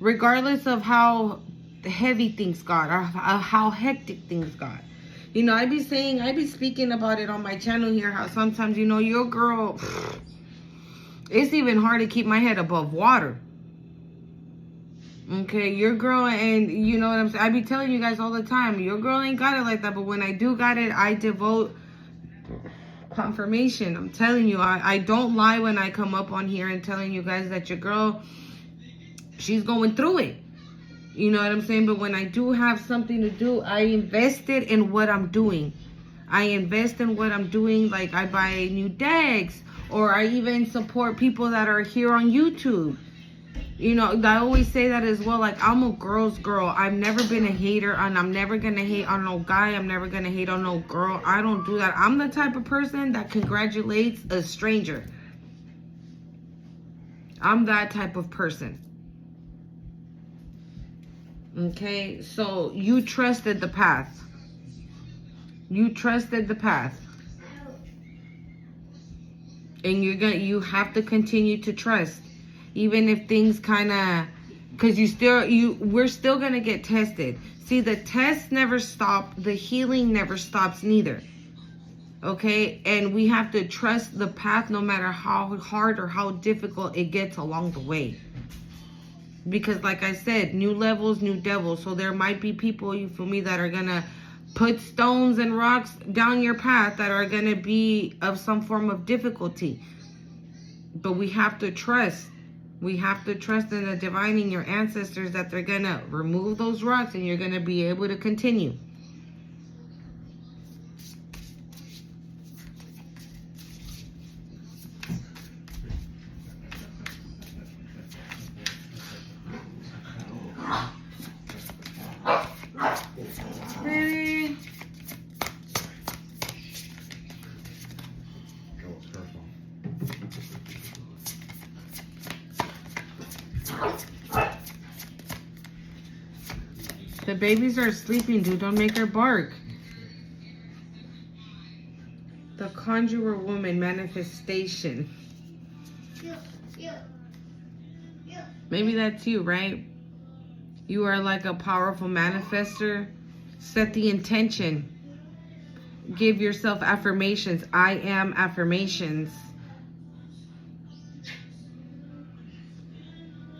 Regardless of how heavy things got or how hectic things got. You know, I be speaking about it on my channel here, how sometimes, you know, your girl, it's even hard to keep my head above water. Okay, your girl, and you know what I'm saying? I be telling you guys all the time, your girl ain't got it like that, but when I do got it, I devote confirmation. I'm telling you, I don't lie when I come up on here and telling you guys that your girl, she's going through it. You know what I'm saying? But when I do have something to do, I invested in what I'm doing. I invest in what I'm doing. Like I buy new decks, or I even support people that are here on YouTube. You know, I always say that as well. Like, I'm a girl's girl. I've never been a hater, and I'm never going to hate on no guy. I'm never going to hate on no girl. I don't do that. I'm the type of person that congratulates a stranger. I'm that type of person. Okay? So, you trusted the path. You trusted the path. And you have to continue to trust. Even if things kind of, because we're still going to get tested. See, the tests never stop. The healing never stops neither. Okay? And we have to trust the path no matter how hard or how difficult it gets along the way. Because like I said, new levels, new devils. So there might be people, you feel me, that are going to put stones and rocks down your path that are going to be of some form of difficulty. But we have to trust. We have to trust in the divine and your ancestors that they're going to remove those rocks and you're going to be able to continue. Really? The babies are sleeping, dude. Don't make her bark. The conjurer woman manifestation. Maybe that's you, right? You are like a powerful manifester. Set the intention. Give yourself affirmations. I am affirmations.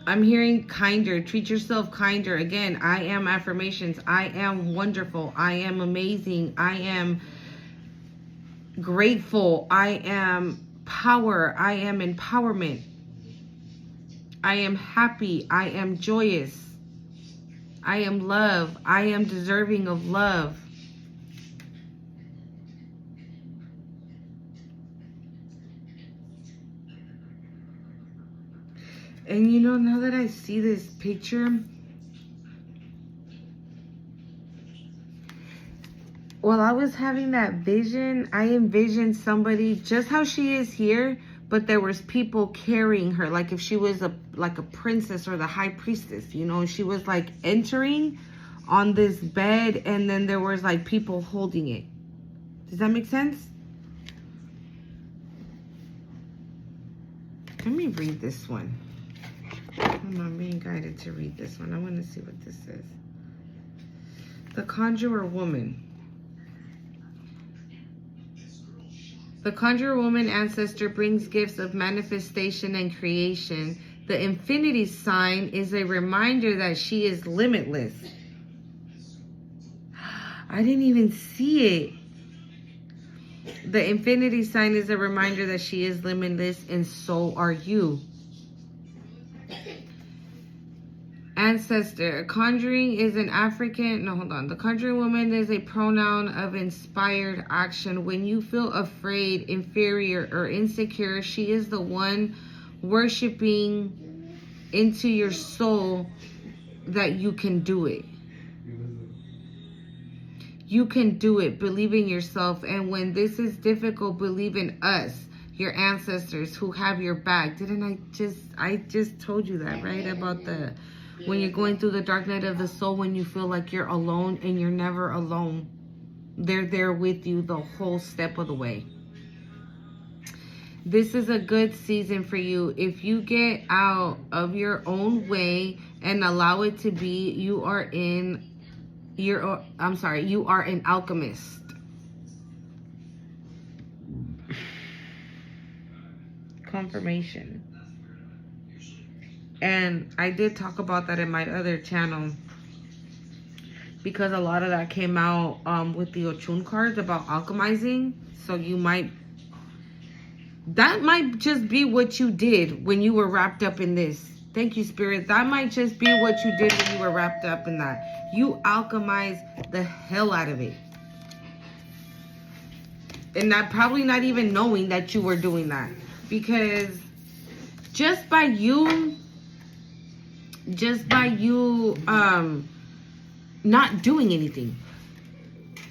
I'm hearing kinder. Treat yourself kinder. Again, I am affirmations. I am wonderful. I am amazing. I am grateful. I am power. I am empowerment. I am happy. I am joyous. I am love. I am deserving of love. And you know, now that I see this picture, while I was having that vision, I envisioned somebody just how she is here, but there was people carrying her, like if she was like a princess or the high priestess, you know, she was like entering on this bed, and then there was like people holding it. Does that make sense? Let me read this one. I'm being guided to read this one. I want to see what this says. The conjurer woman. The conjurer woman ancestor brings gifts of manifestation and creation. The infinity sign is a reminder that she is limitless. I didn't even see it. The infinity sign is a reminder that she is limitless, and so are you. Ancestor. Conjuring is an African... No, hold on. The conjuring woman is a pronoun of inspired action. When you feel afraid, inferior, or insecure, she is the one worshiping into your soul that you can do it. You can do it. Believe in yourself. And when this is difficult, believe in us, your ancestors who have your back. I just told you that, right? About when you're going through the dark night of the soul, when you feel like you're alone, and you're never alone. They're there with you the whole step of the way. This is a good season for you. If you get out of your own way and allow it to be, you are an alchemist. Confirmation. And I did talk about that in my other channel, because a lot of that came out with the Ochun cards about alchemizing. So that might just be what you did when you were wrapped up in this. Thank you, Spirit. That might just be what you did when you were wrapped up in that. You alchemized the hell out of it. And probably not even knowing that you were doing that. Because just by you not doing anything,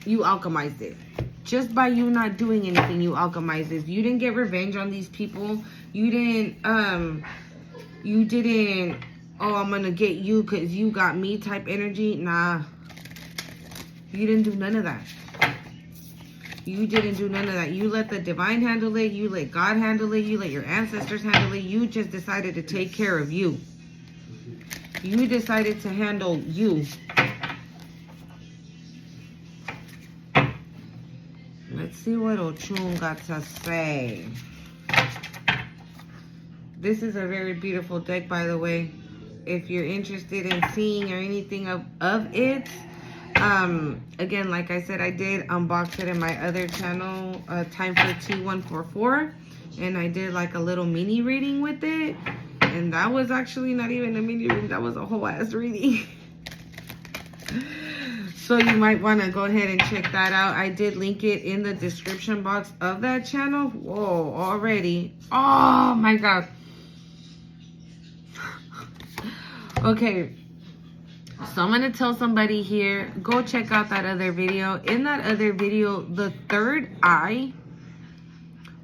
you alchemized it. Just by you not doing anything, you alchemized it. You didn't get revenge on these people. You didn't, oh, I'm gonna get you because you got me type energy. Nah. You didn't do none of that. You didn't do none of that. You let the divine handle it. You let God handle it. You let your ancestors handle it. You just decided to take care of you. You decided to handle you. Let's see what Ochun got to say. This is a very beautiful deck, by the way. If you're interested in seeing or anything of it, again, like I said, I did unbox it in my other channel, Time for T144, and I did like a little mini reading with it, and that was actually not even a mini reading, that was a whole ass reading. So you might want to go ahead and check that out. I did link it in the description box of that channel. Whoa, already. Oh my God. Okay. So I'm going to tell somebody here, go check out that other video. In that other video, the third eye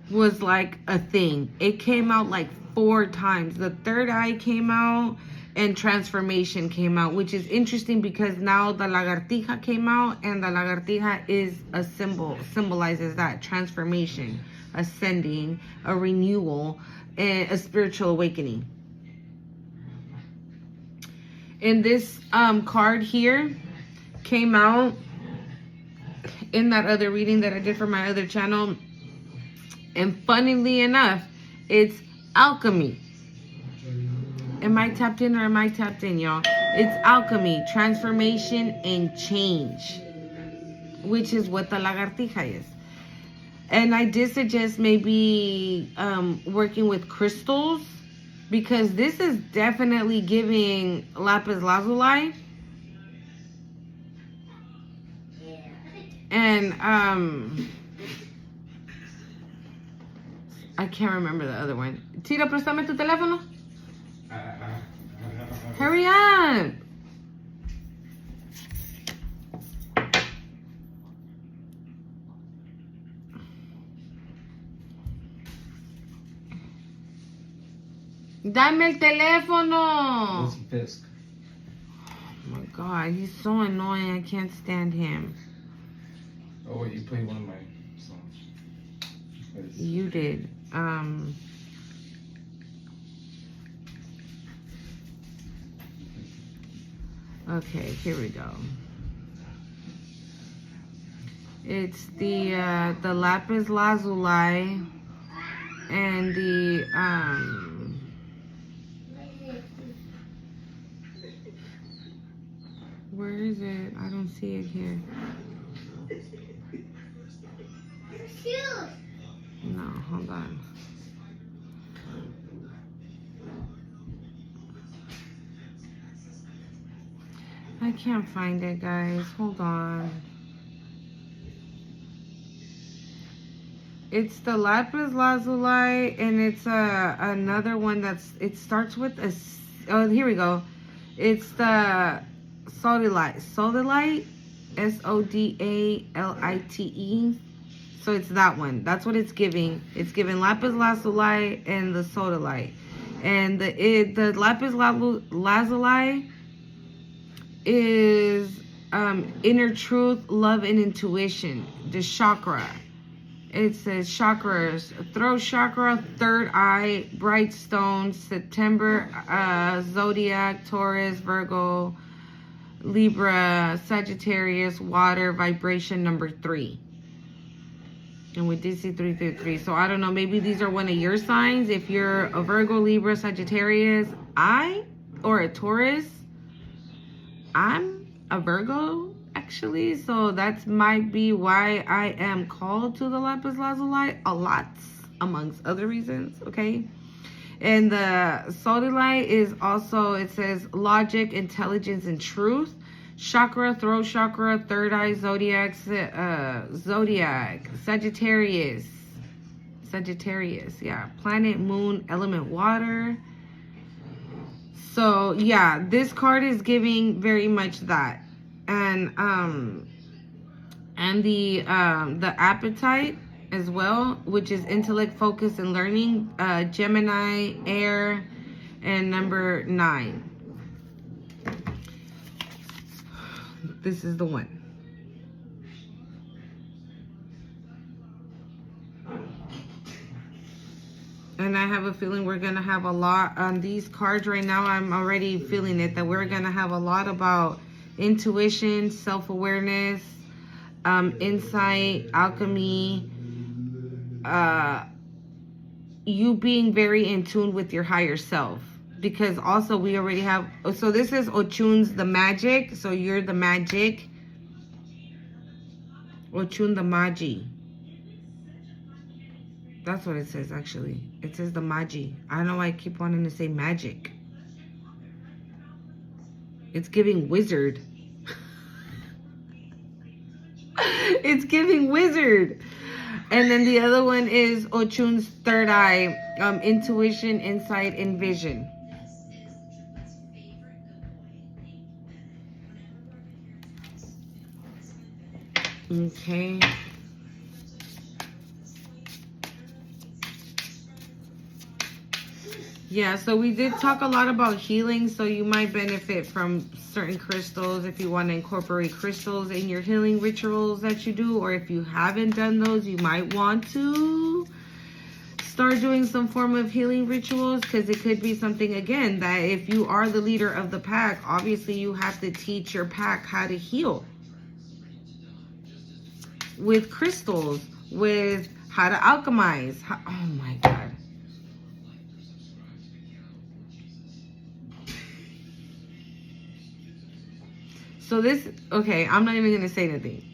was like a thing. It came out like 4 times. The third eye came out and transformation came out, which is interesting because now the lagartija came out, and the lagartija is a symbol, symbolizes that transformation, ascending, a renewal, and a spiritual awakening. And this card here came out in that other reading that I did for my other channel. And funnily enough, it's alchemy. Am I tapped in or am I tapped in, y'all? It's alchemy, transformation, and change, which is what the lagartija is. And I did suggest maybe working with crystals, because this is definitely giving lapis lazuli. And I can't remember the other one. Tito, préstame tu teléfono. Hurry up. Dame el teléfono. What's Fisk? Oh my God, he's so annoying. I can't stand him. Oh, wait, you played one of my songs. You did. Okay, here we go. It's the lapis lazuli and the where is it? I don't see it here. No, hold on. I can't find it, guys. Hold on. It's the lapis lazuli, and it's another one that's, it starts with a, oh, here we go. It's the sodalite. Sodalite, Sodalite. So it's that one. That's what it's giving. It's giving lapis lazuli and the sodalite. And the lapis lazuli is inner truth, love, and intuition. The chakra. It says chakras: throat chakra, third eye, bright stone, September, zodiac, Taurus, Virgo, Libra, Sagittarius, water, vibration number 3. And we did see 333. So I don't know, maybe these are one of your signs. If you're a Virgo, Libra, Sagittarius, or a Taurus, I'm a Virgo, actually. So that might be why I am called to the lapis lazuli a lot, amongst other reasons, okay? And the sodalite is also, it says logic, intelligence, and truth. chakra, throat chakra, third eye, zodiac, Sagittarius, yeah, planet, moon, element, water. So yeah, this card is giving very much that, and the appetite as well, which is intellect, focus, and learning. Gemini, air, and number 9. This is the one. And I have a feeling we're going to have a lot on these cards right now. I'm already feeling it, that we're going to have a lot about intuition, self-awareness, insight, alchemy, you being very in tune with your higher self. Because also we already have, so this is Ochun's the magic. So you're the magic. Ochun the Magi. That's what it says, actually. It says the Magi. I don't know why I keep wanting to say magic. It's giving wizard. It's giving wizard. And then the other one is Ochun's third eye, intuition, insight, and vision. Okay. Yeah, so we did talk a lot about healing, so you might benefit from certain crystals if you want to incorporate crystals in your healing rituals that you do, or if you haven't done those, you might want to start doing some form of healing rituals, because it could be something, again, that if you are the leader of the pack, obviously you have to teach your pack how to heal. With crystals, with how to alchemize. Oh my God. So this, okay, I'm not even going to say anything.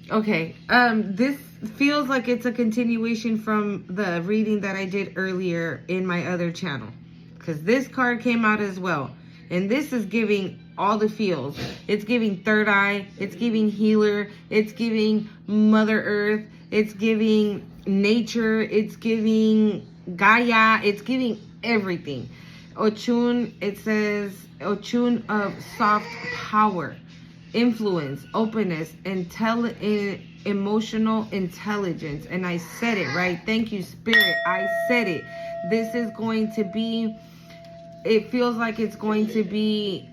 Okay, this feels like it's a continuation from the reading that I did earlier in my other channel. Because this card came out as well. And this is giving all the feels. It's giving third eye. It's giving healer. It's giving Mother Earth. It's giving nature. It's giving Gaia. It's giving everything. Ochun, it says, Ochun of soft power, influence, openness, emotional intelligence. And I said it, right? Thank you, Spirit. I said it. This is going to be, it feels like it's going to be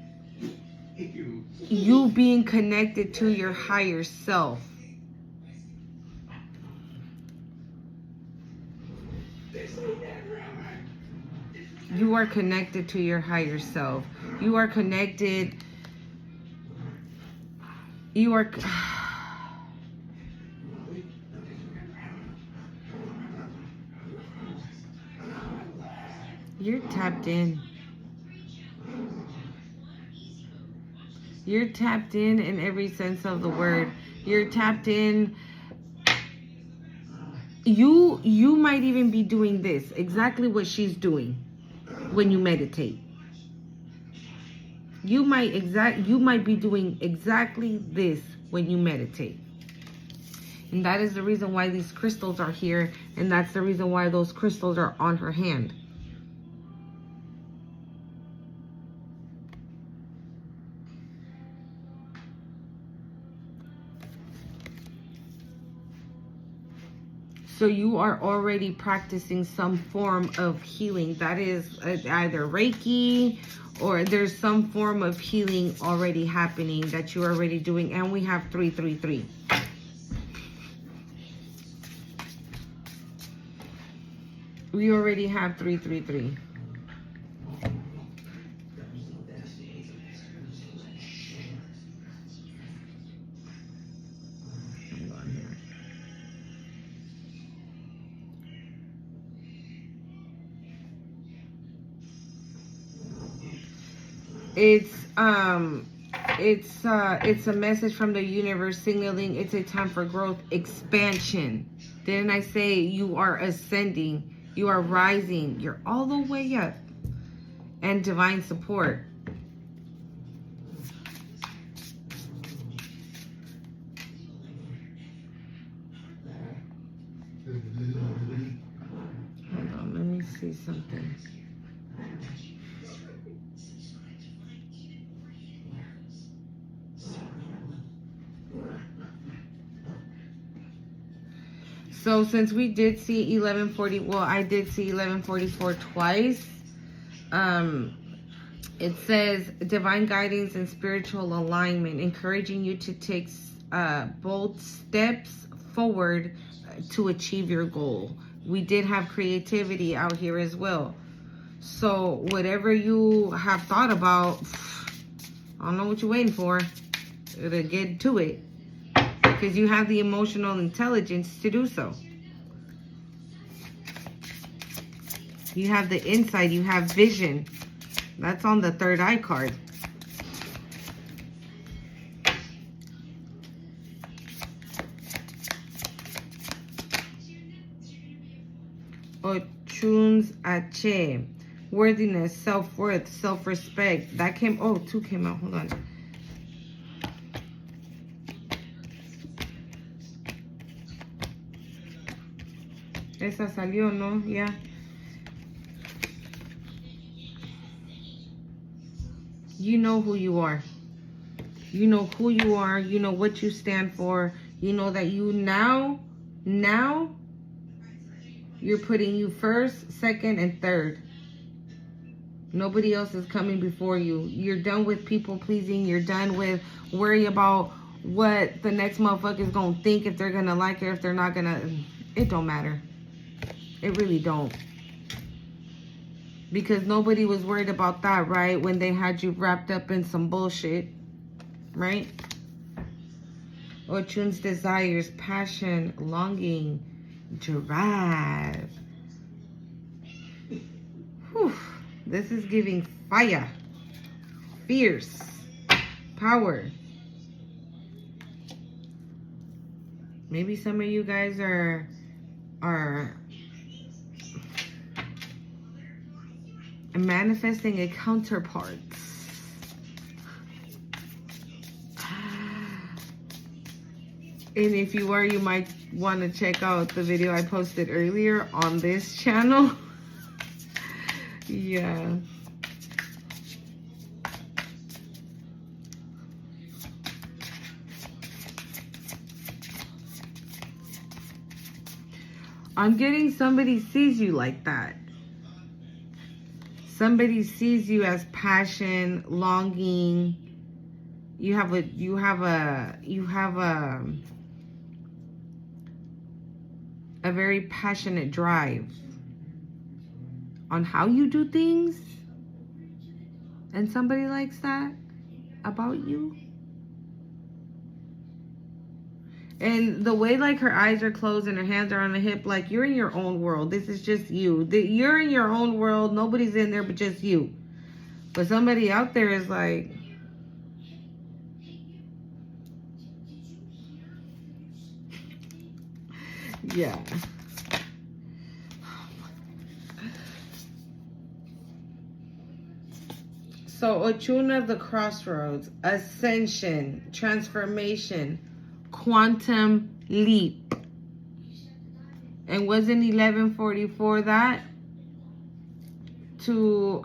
you being connected to your higher self. You are connected to your higher self. You are connected. You are... You're tapped in. You're tapped in every sense of the word. You're tapped in. You might even be doing this, exactly what she's doing when you meditate. You might be doing exactly this when you meditate. And that is the reason why these crystals are here, and that's the reason why those crystals are on her hand. So you are already practicing some form of healing. That is either Reiki, or there's some form of healing already happening that you're already doing. And we have 333. We already have 333. It's a message from the universe signaling it's a time for growth, expansion. Didn't I say you are ascending, you are rising, you're all the way up, and divine support. Hold on, let me see something. So since we did see 1140, well, I did see 1144 twice. It says divine guidance and spiritual alignment, encouraging you to take bold steps forward to achieve your goal. We did have creativity out here as well. So whatever you have thought about, I don't know what you're waiting for to get to it, because you have the emotional intelligence to do so. You have the insight, you have vision. That's on the third eye card. Ochun's Ache. Worthiness, self-worth, self-respect. That came, oh, two came out. Hold on. Esa salió, ¿no? Yeah. You know who you are. You know who you are. You know what you stand for. You know that you now you're putting you first, second, and third. Nobody else is coming before you. You're done with people pleasing. You're done with worry about what the next motherfucker is going to think, if they're going to like it, if they're not going to. It don't matter. It really don't. Because nobody was worried about that, right? When they had you wrapped up in some bullshit, right? Ochun's desires, passion, longing, drive. Whew. This is giving fire, fierce, power. Maybe some of you guys are manifesting a counterpart. And if you are, you might want to check out the video I posted earlier on this channel. Yeah. I'm getting somebody sees you like that. Somebody sees you as passion, longing. You have a very passionate drive on how you do things, and somebody likes that about you. And the way, like, her eyes are closed and her hands are on the hip, like, you're in your own world. This is just you. You're in your own world. Nobody's in there but just you. But somebody out there is like, yeah. So Ochun of the crossroads, ascension, transformation, quantum leap. And wasn't 1144 that? To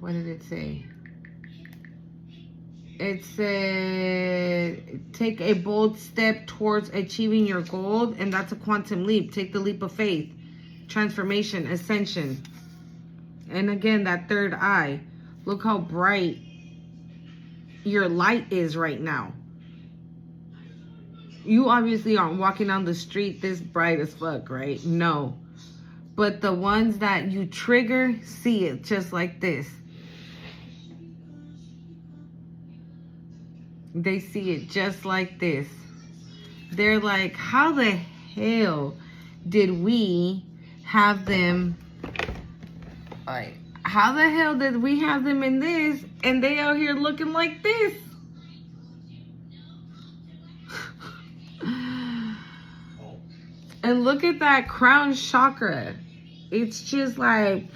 what did it say? It said take a bold step towards achieving your goal, and that's a quantum leap. Take the leap of faith, transformation, ascension. And again, that third eye. Look how bright your light is right now. You obviously aren't walking down the street this bright as fuck, right? No. But the ones that you trigger see it just like this. They see it just like this. They're like, how the hell did we have them? Like, how the hell did we have them in this and they out here looking like this? And look at that crown chakra. It's just like,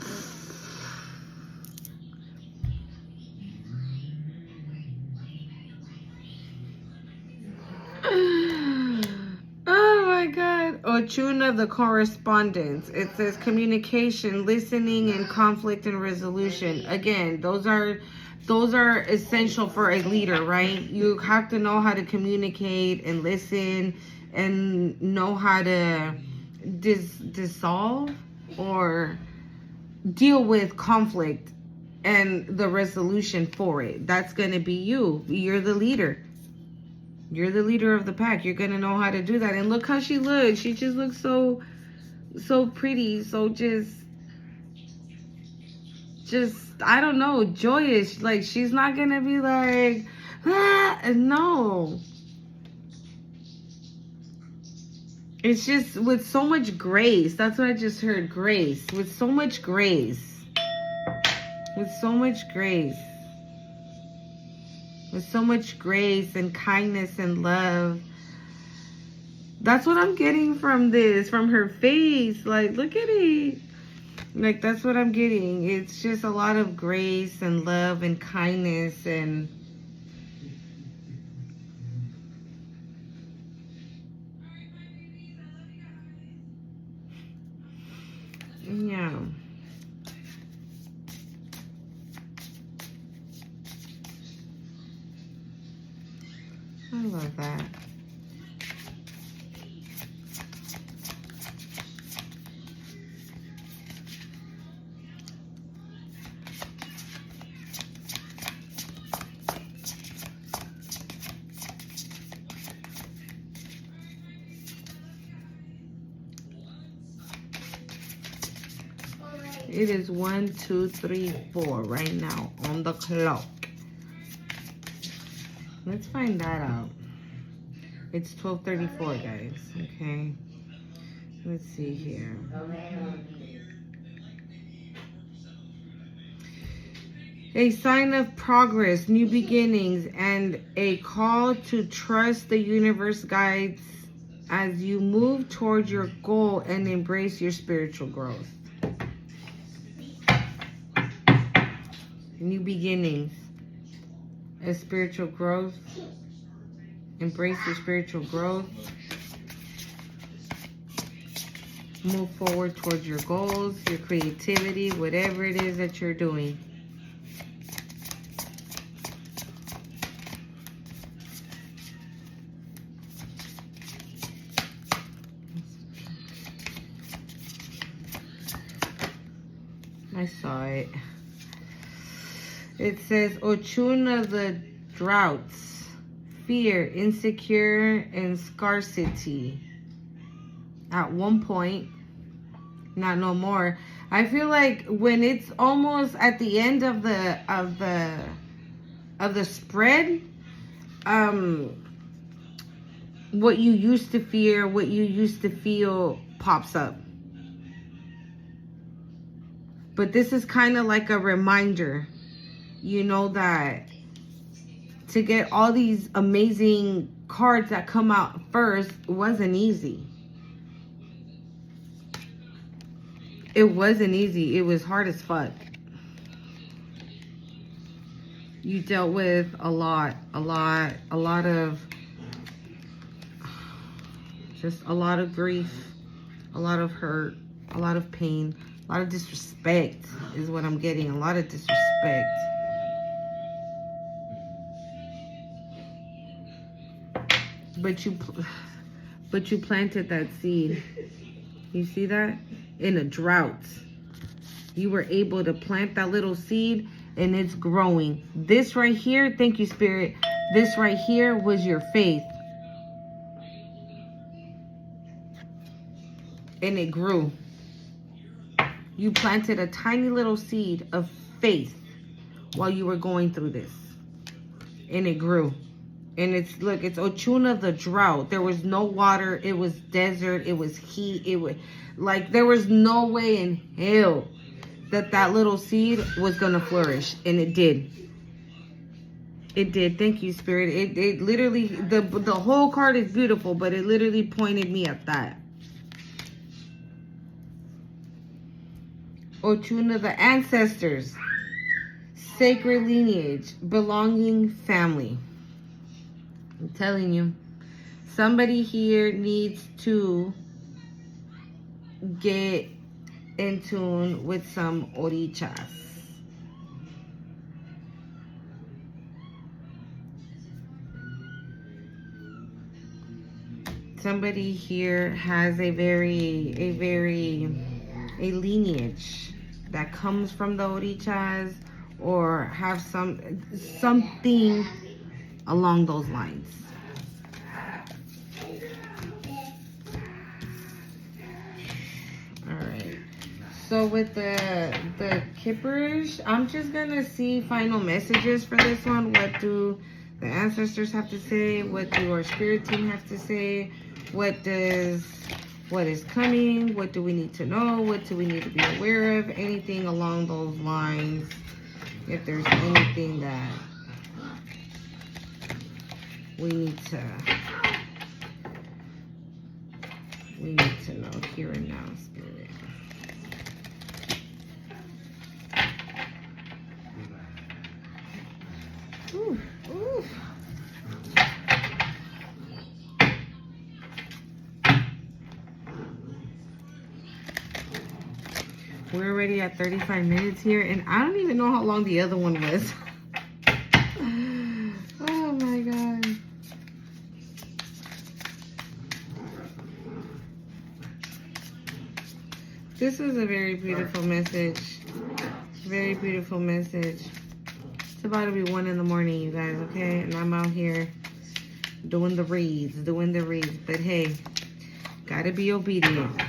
Ochuna, the correspondence. It says communication, listening, and conflict and resolution. Again, those are essential for a leader, right? You have to know how to communicate and listen and know how to dissolve or deal with conflict and the resolution for it. That's going to be you. You're the leader. You're the leader of the pack. You're going to know how to do that. And look how she looks. She just looks so pretty. So just, I don't know, joyous. Like, she's not going to be like, no. It's just with so much grace. That's what I just heard. Grace. With so much grace. With so much grace. With so much grace and kindness and love. That's what I'm getting from this, from her face. Like, look at it. Like, that's what I'm getting. It's just a lot of grace and love and kindness and... yeah. I love that. It is 1, 2, 3, 4 right now on the clock. Let's find that out. It's 12:34, guys. Okay. Let's see here. A sign of progress, new beginnings, and a call to trust the universe guides as you move towards your goal and embrace your spiritual growth. New beginnings. A spiritual growth. Embrace your spiritual growth. Move forward towards your goals, your creativity, whatever it is that you're doing. I saw it. It says, Ochuna the droughts, fear, insecure, and scarcity. At one point, not no more. I feel like when it's almost at the end of the spread, what you used to fear, what you used to feel pops up. But this is kind of like a reminder, you know, that to get all these amazing cards that come out first wasn't easy. It wasn't easy. It was hard as fuck. You dealt with a lot of, just a lot of grief, a lot of hurt, a lot of pain, a lot of disrespect is what I'm getting. A lot of disrespect. But you planted that seed. You see that? In a drought. You were able to plant that little seed and it's growing. This right here, thank you, Spirit. This right here was your faith. And it grew. You planted a tiny little seed of faith while you were going through this. And it grew. And it's, look, it's Ochuna the drought. There was no water. It was desert. It was heat. It was, like, there was no way in hell that little seed was going to flourish. And it did. It did. Thank you, Spirit. It literally, the whole card is beautiful, but it literally pointed me at that. Ochuna, the ancestors, sacred lineage, belonging family. I'm telling you, somebody here needs to get in tune with some orichas. Somebody here has a lineage that comes from the orichas, or have something along those lines. All right. So with the kipperish, I'm just gonna see final messages for this one. What do the ancestors have to say? What do our spirit team have to say? What is coming? What do we need to know? What do we need to be aware of? Anything along those lines. If there's anything that we need to know here and now, spirit. Ooh, ooh. We're already at 35 minutes here, and I don't even know how long the other one was. Oh my God. This is a very beautiful message. Very beautiful message. It's about to be 1 in the morning, you guys, okay? And I'm out here doing the reads. But hey, gotta be obedient.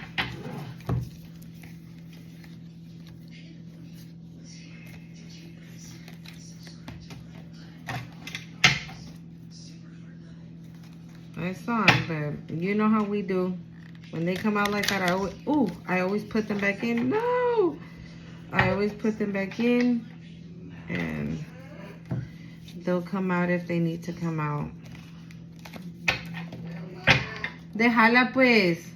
I saw them, but you know how we do. When they come out like that, I always put them back in. No! I always put them back in, and they'll come out if they need to come out. Déjala pues.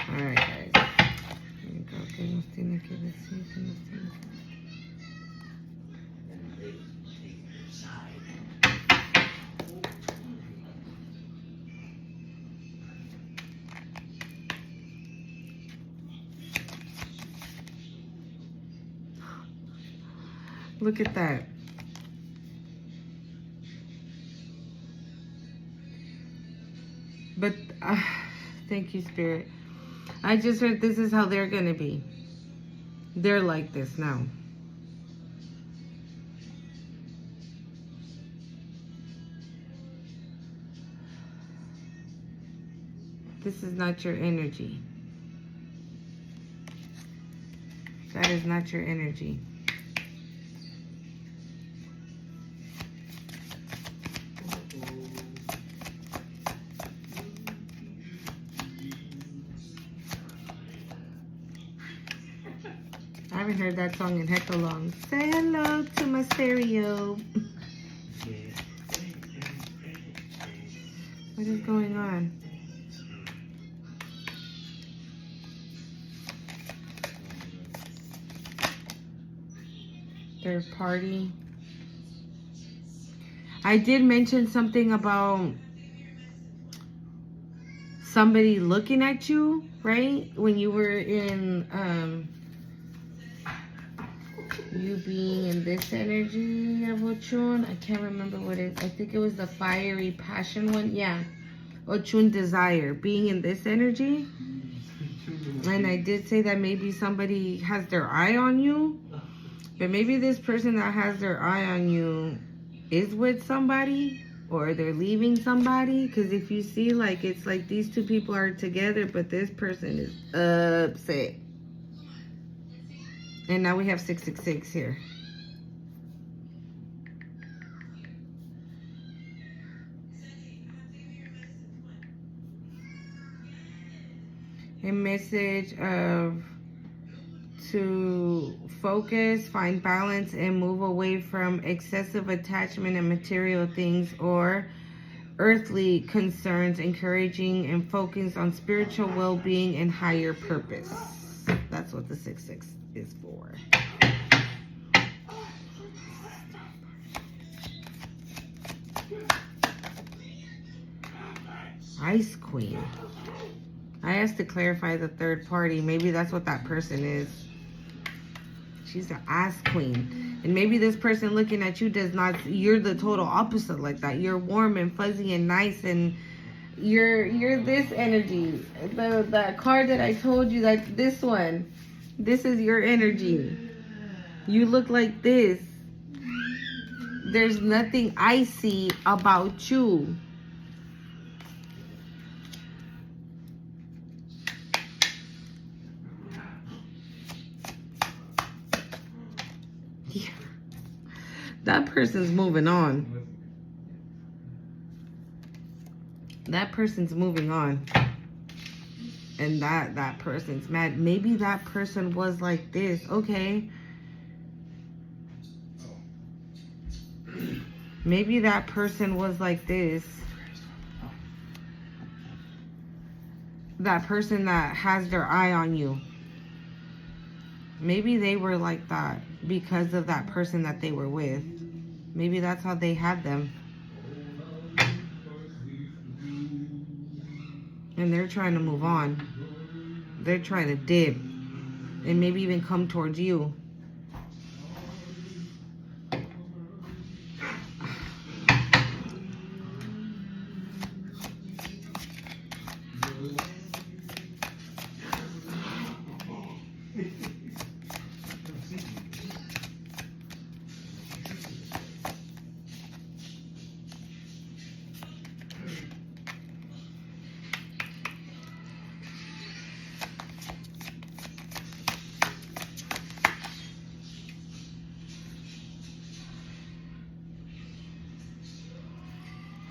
Alright, guys. ¿Qué nos tiene que decir? ¿Qué nos tiene que decir? Look at that. But thank you, Spirit. I just heard this is how they're going to be. They're like this now. This is not your energy. That is not your energy. I haven't heard that song in heck long. Say hello to my stereo. What is going on? Their party. I did mention something about somebody looking at you, right? When you were in you being in this energy of Ochun. I can't remember what it is. I think it was the fiery passion one. Yeah. Ochun desire. Being in this energy. And I did say that maybe somebody has their eye on you. But maybe this person that has their eye on you is with somebody, or they're leaving somebody. Because if you see, like, it's like these two people are together, but this person is upset. And now we have 666 here. A message of to focus, find balance, and move away from excessive attachment and material things or earthly concerns, encouraging and focus on spiritual well-being and higher purpose. That's what the 6-6 is for. Ice Queen. I asked to clarify the third party. Maybe that's what that person is. She's an ass queen. And maybe this person looking at you does not, you're the total opposite like that. You're warm and fuzzy and nice, and you're this energy. That card that I told you, that this one, this is your energy. You look like this. There's nothing icy about you. Yeah. That person's moving on. That person's moving on. And that person's mad. Maybe that person was like this. Okay. Maybe that person was like this. That person that has their eye on you. Maybe they were like that because of that person that they were with. Maybe that's how they had them. And they're trying to move on. They're trying to dip. And maybe even come towards you.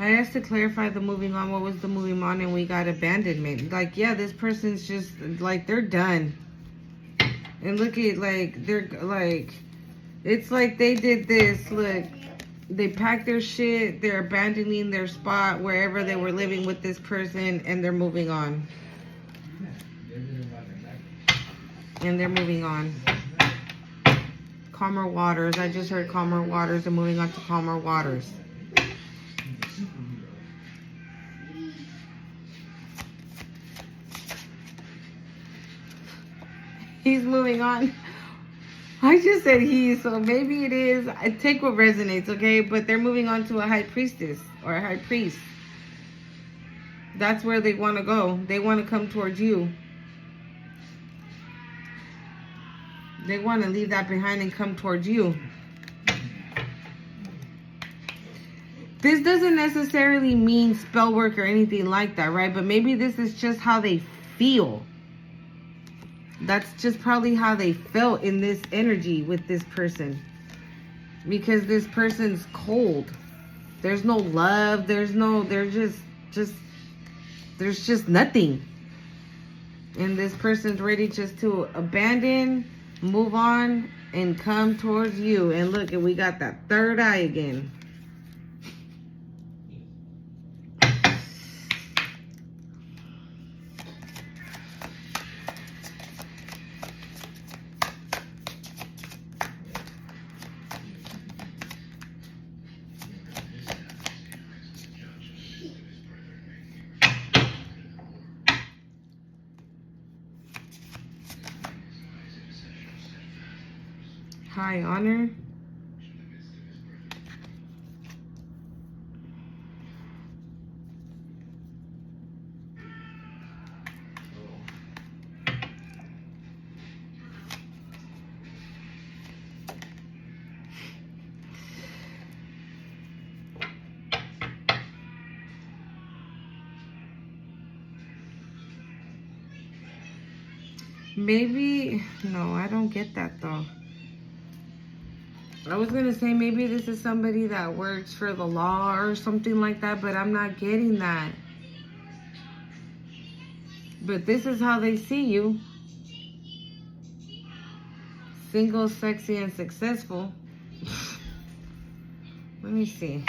I asked to clarify the moving on. What was the moving on? And we got abandonment. Like, yeah, this person's just, like, they're done. And look at, like, they're, like, it's like they did this. Look, they packed their shit. They're abandoning their spot wherever they were living with this person. And they're moving on. And they're moving on. Calmer waters. I just heard calmer waters. They're moving on to calmer waters. He's moving on. I just said he, so maybe it is. I take what resonates, okay? But they're moving on to a high priestess or a high priest. That's where they want to go. They want to come towards you. They want to leave that behind and come towards you. This doesn't necessarily mean spell work or anything like that, right? But maybe this is just how they feel. That's just probably how they felt in this energy with this person. Because this person's cold. There's no love. There's just nothing. And this person's ready just to abandon, move on, and come towards you. And look, we got that third eye again. High honor. Maybe, no, I don't get that though. I was going to say maybe this is somebody that works for the law or something like that, but I'm not getting that. But this is how they see you. Single, sexy, and successful. Let me see.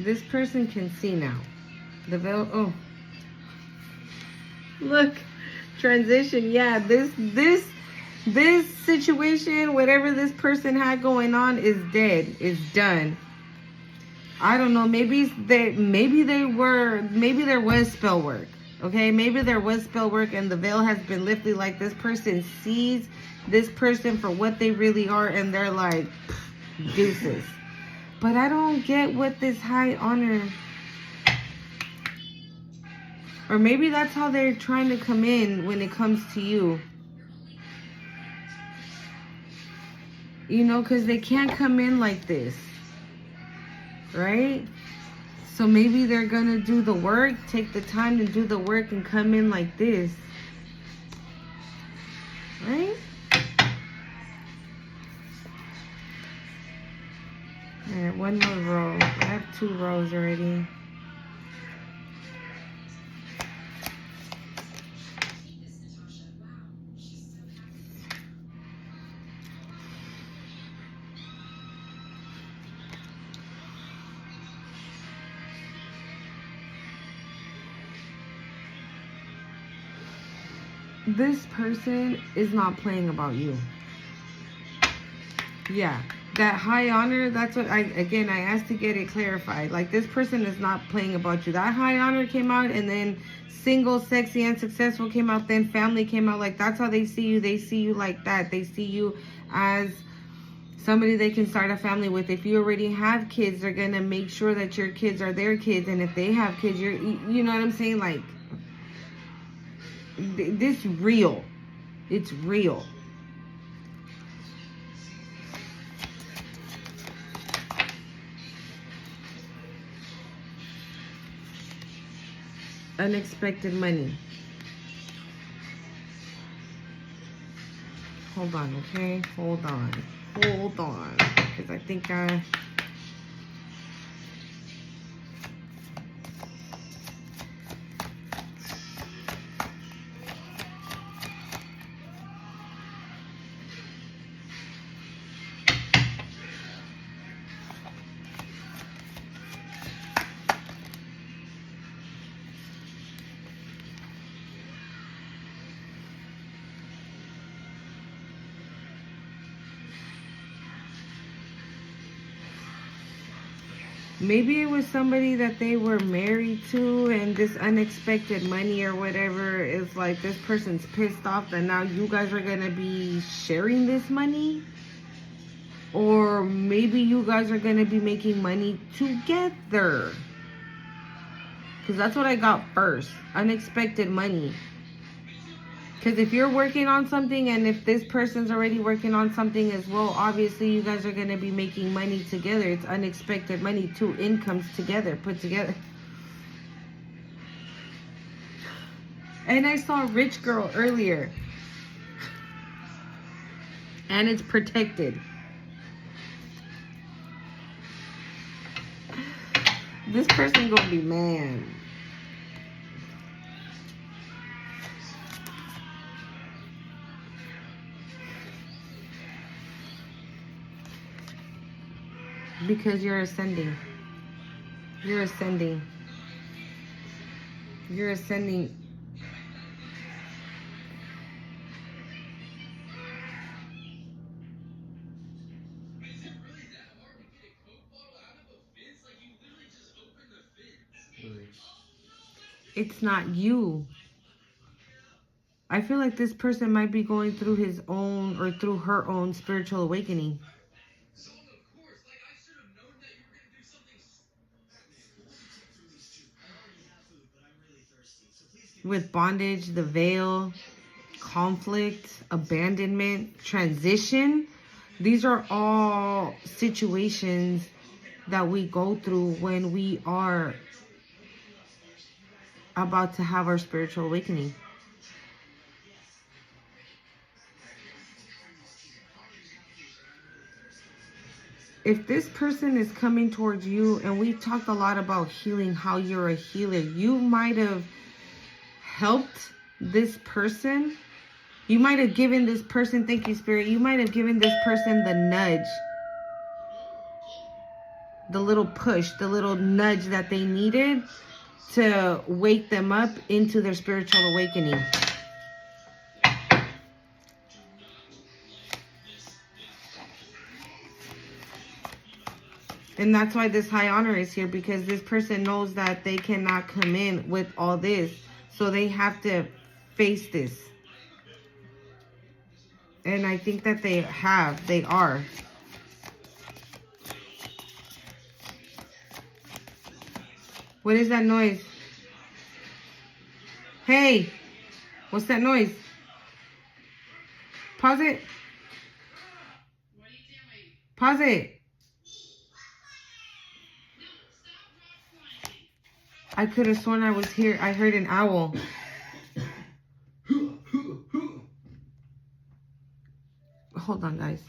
This person can see now. The veil, oh. Look, transition, yeah, this situation, whatever this person had going on is dead, is done. I don't know, maybe there was spell work. Okay, maybe there was spell work and the veil has been lifted, like this person sees this person for what they really are and they're like, deuces. But I don't get what this high honor, or maybe that's how they're trying to come in when it comes to you. You know, because they can't come in like this. Right? So maybe they're going to do the work, take the time to do the work and come in like this. Right? Alright, one more row. I have 2 rows already. This person is not playing about you. Yeah, that high honor, that's what I asked to get it clarified. Like, this person is not playing about you. That high honor came out, and then single, sexy, and successful came out, then family came out. Like, that's how they see you. They see you like that. They see you as somebody they can start a family with. If you already have kids, they're going to make sure that your kids are their kids. And if they have kids, you know what I'm saying? Like, this real. It's real. Unexpected money. Hold on, okay? Hold on. Because I think maybe it was somebody that they were married to, and this unexpected money or whatever is like, this person's pissed off that now you guys are going to be sharing this money. Or maybe you guys are going to be making money together. Because that's what I got first. Unexpected money. Because if you're working on something, and if this person's already working on something as well, obviously you guys are going to be making money together. It's unexpected money. 2 incomes together, put together. And I saw rich girl earlier. And it's protected. This person gonna be mad. Because you're ascending. You're ascending. You're ascending. It's not you. I feel like this person might be going through his own or through her own spiritual awakening. With bondage, the veil, conflict, abandonment, transition. These are all situations that we go through when we are about to have our spiritual awakening. If this person is coming towards you, and we talked a lot about healing, how you're a healer, you might have helped this person. You might have given this person, thank you, Spirit, you might have given this person the nudge the little push, the little nudge that they needed to wake them up into their spiritual awakening. And that's why this high honor is here, because this person knows that they cannot come in with all this. So they have to face this. And I think that they are. What is that noise? Hey, what's that noise? Pause it. Pause it. I could have sworn I was here. I heard an owl. Hold on, guys.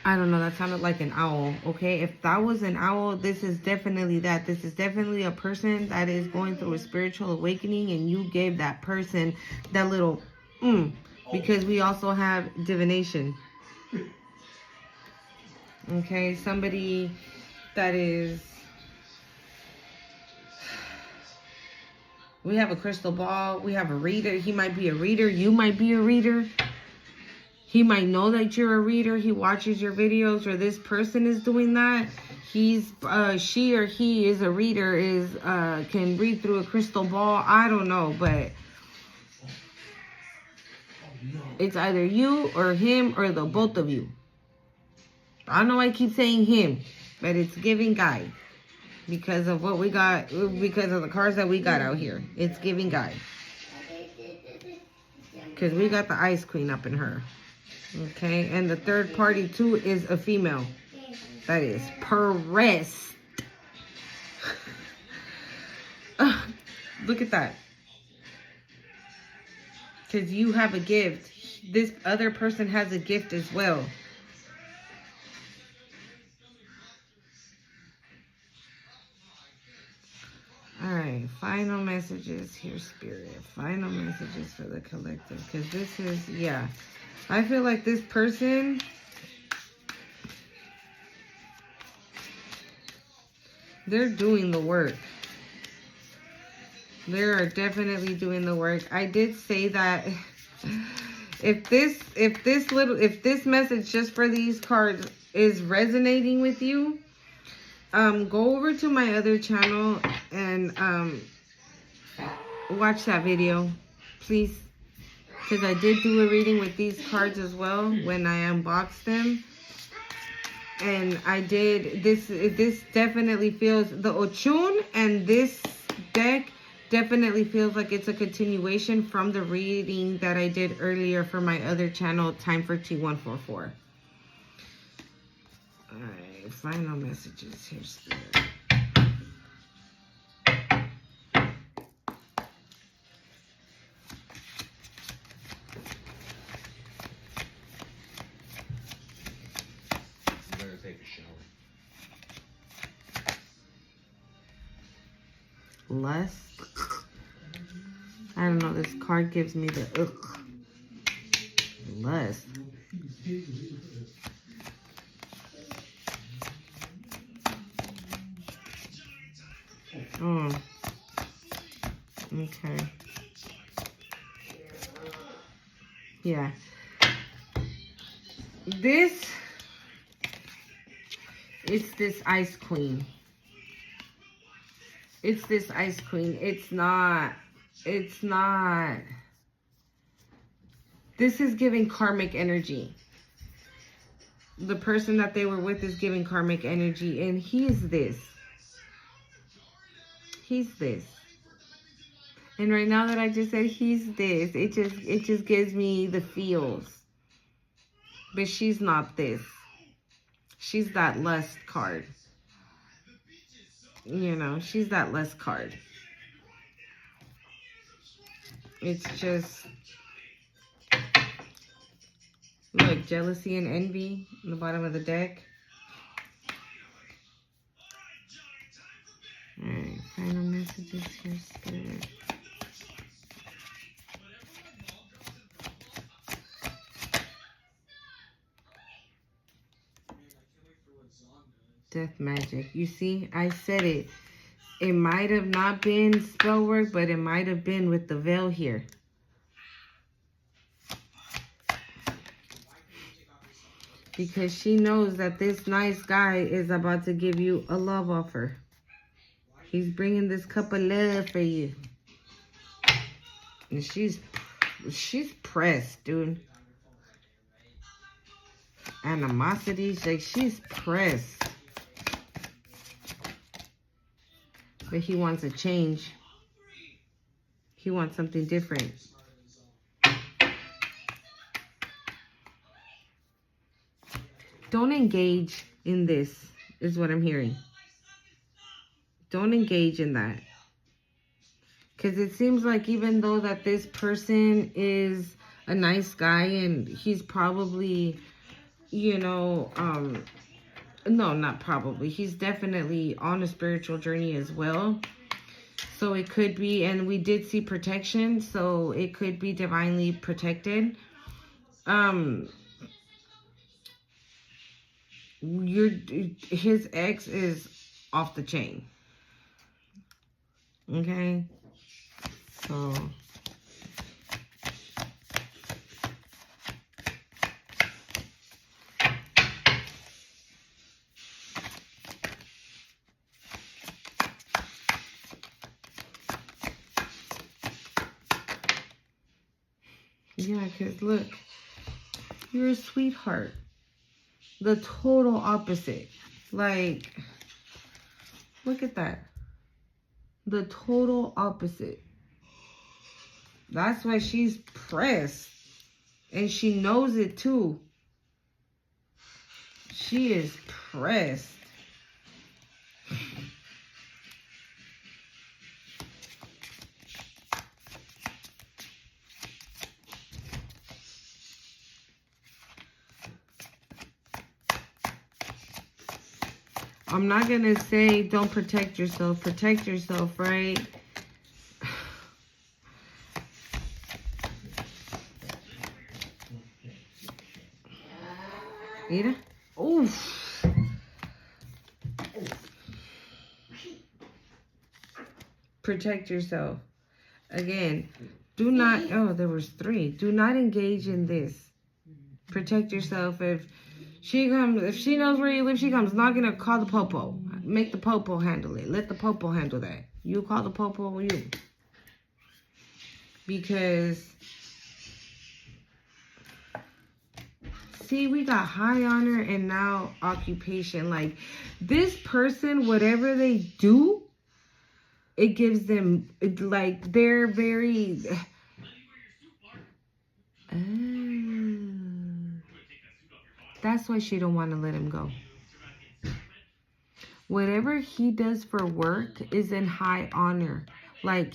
I don't know. That sounded like an owl. Okay, if that was an owl, this is definitely that. This is definitely a person that is going through a spiritual awakening, and you gave that person that little because we also have divination. Okay, somebody that is... We have a crystal ball. We have a reader. He might be a reader. You might be a reader. He might know that you're a reader. He watches your videos, or this person is doing that. He's, she or he is a reader, can read through a crystal ball. I don't know, but it's either you or him or the both of you. I know I keep saying him, but it's giving guy. Because of what we got, because of the cards that we got out here. It's giving guy. Because we got the Ice Queen up in her. Okay, and the third party too is a female. That is pressed. Look at that. Because you have a gift. This other person has a gift as well. Alright, final messages here, Spirit. Final messages for the collective. Because this is, yeah. I feel like this person... They're doing the work. They are definitely doing the work. I did say that if this message just for these cards is resonating with you, go over to my other channel and watch that video, please, because I did do a reading with these cards as well when I unboxed them, and I did this definitely feels, the Ochun and this deck definitely feels like it's a continuation from the reading that I did earlier for my other channel, Time for T144. All right, final messages here, Spirit. Lust. I don't know. This card gives me the ugh. Lust. Oh. Okay. Yeah. It's this Ice Queen. It's this Ice Queen. It's not. This is giving karmic energy. The person that they were with is giving karmic energy. And he's this. He's this. And right now that I just said he's this, it just gives me the feels. But she's not this. She's that lust card. You know, she's that lust card. It's just, look, jealousy and envy in the bottom of the deck. Alright, final messages here, Spirit. Death magic. You see, I said it. It might have not been spell work, but it might have been with the veil here. Because she knows that this nice guy is about to give you a love offer. He's bringing this cup of love for you. And she's pressed, dude. Animosity, like she's pressed. But he wants a change. He wants something different. Don't engage in this, is what I'm hearing. Don't engage in that. Because it seems like even though that this person is a nice guy and he's probably, you know, no, not probably. He's definitely on a spiritual journey as well. So it could be, and we did see protection, so it could be divinely protected. His ex is off the chain. Okay? So yeah, because look, you're a sweetheart. The total opposite. Like, look at that. The total opposite. That's why she's pressed. And she knows it too. She is pressed. I'm not going to say don't protect yourself. Protect yourself, right? Mira. Oof. Protect yourself. Again, do not... Oh, there was 3. Do not engage in this. Protect yourself. If she knows where you live, she comes knocking to call the popo. Make the popo handle it. Let the popo handle that. You call the popo, you. Because... See, we got high honor and now occupation. Like, this person, whatever they do, it gives them, like, they're very... That's why she don't want to let him go. Whatever he does for work is in high honor. Like,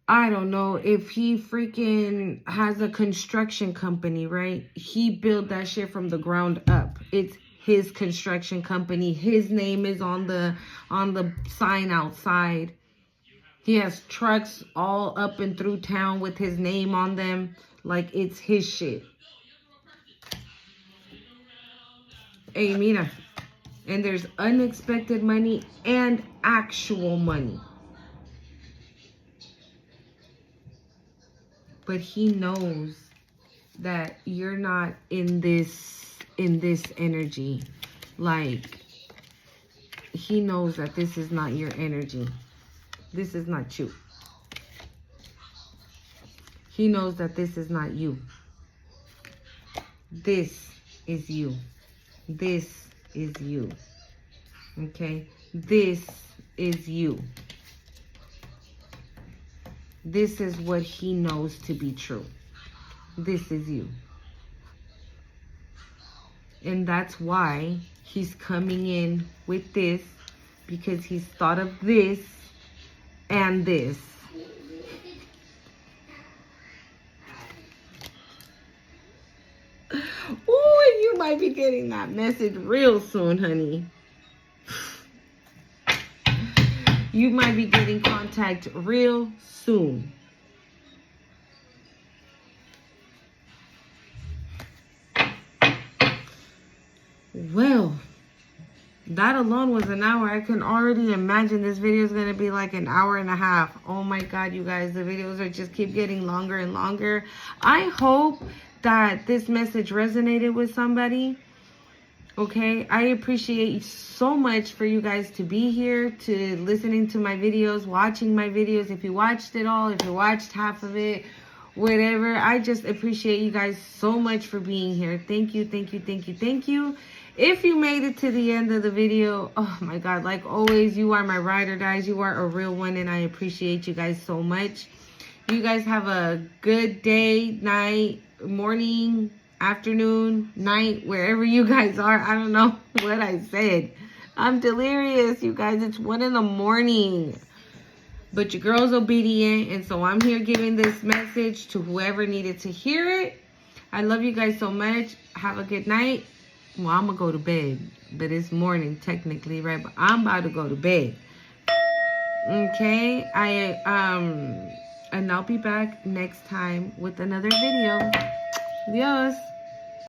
I don't know, if he freaking has a construction company, right? He built that shit from the ground up. It's his construction company. His name is on the sign outside. He has trucks all up and through town with his name on them. Like, it's his shit. Hey, mira. And there's unexpected money and actual money. But he knows that you're not in this energy. Like, he knows that this is not your energy. This is not you. He knows that this is not you. This is you. This is you. Okay? This is you. This is what he knows to be true. This is you. And that's why he's coming in with this, because he's thought of this and this. Ooh, you might be getting that message real soon, honey. You might be getting contact real soon. Well, That alone was an hour. I can already imagine this video is going to be like an hour and a half. Oh my God, you guys, the videos are just keep getting longer and longer. I hope that this message resonated with somebody. Okay, I appreciate so much for you guys to be here, to listening to my videos, watching my videos. If you watched it all, if you watched half of it, whatever, I just appreciate you guys so much for being here. Thank you, thank you, thank you, thank you. If you made it to the end of the video, oh my God, like always, you are my ride or dies. You are a real one, and I appreciate you guys so much. You guys have a good day, night, morning, afternoon, night, wherever you guys are. I don't know what I said. I'm delirious, you guys. It's 1 a.m. But your girl's obedient, and so I'm here giving this message to whoever needed to hear it. I love you guys so much. Have a good night. Well, I'm going to go to bed, but it's morning technically, right? But I'm about to go to bed. Okay? And I'll be back next time with another video. Adios.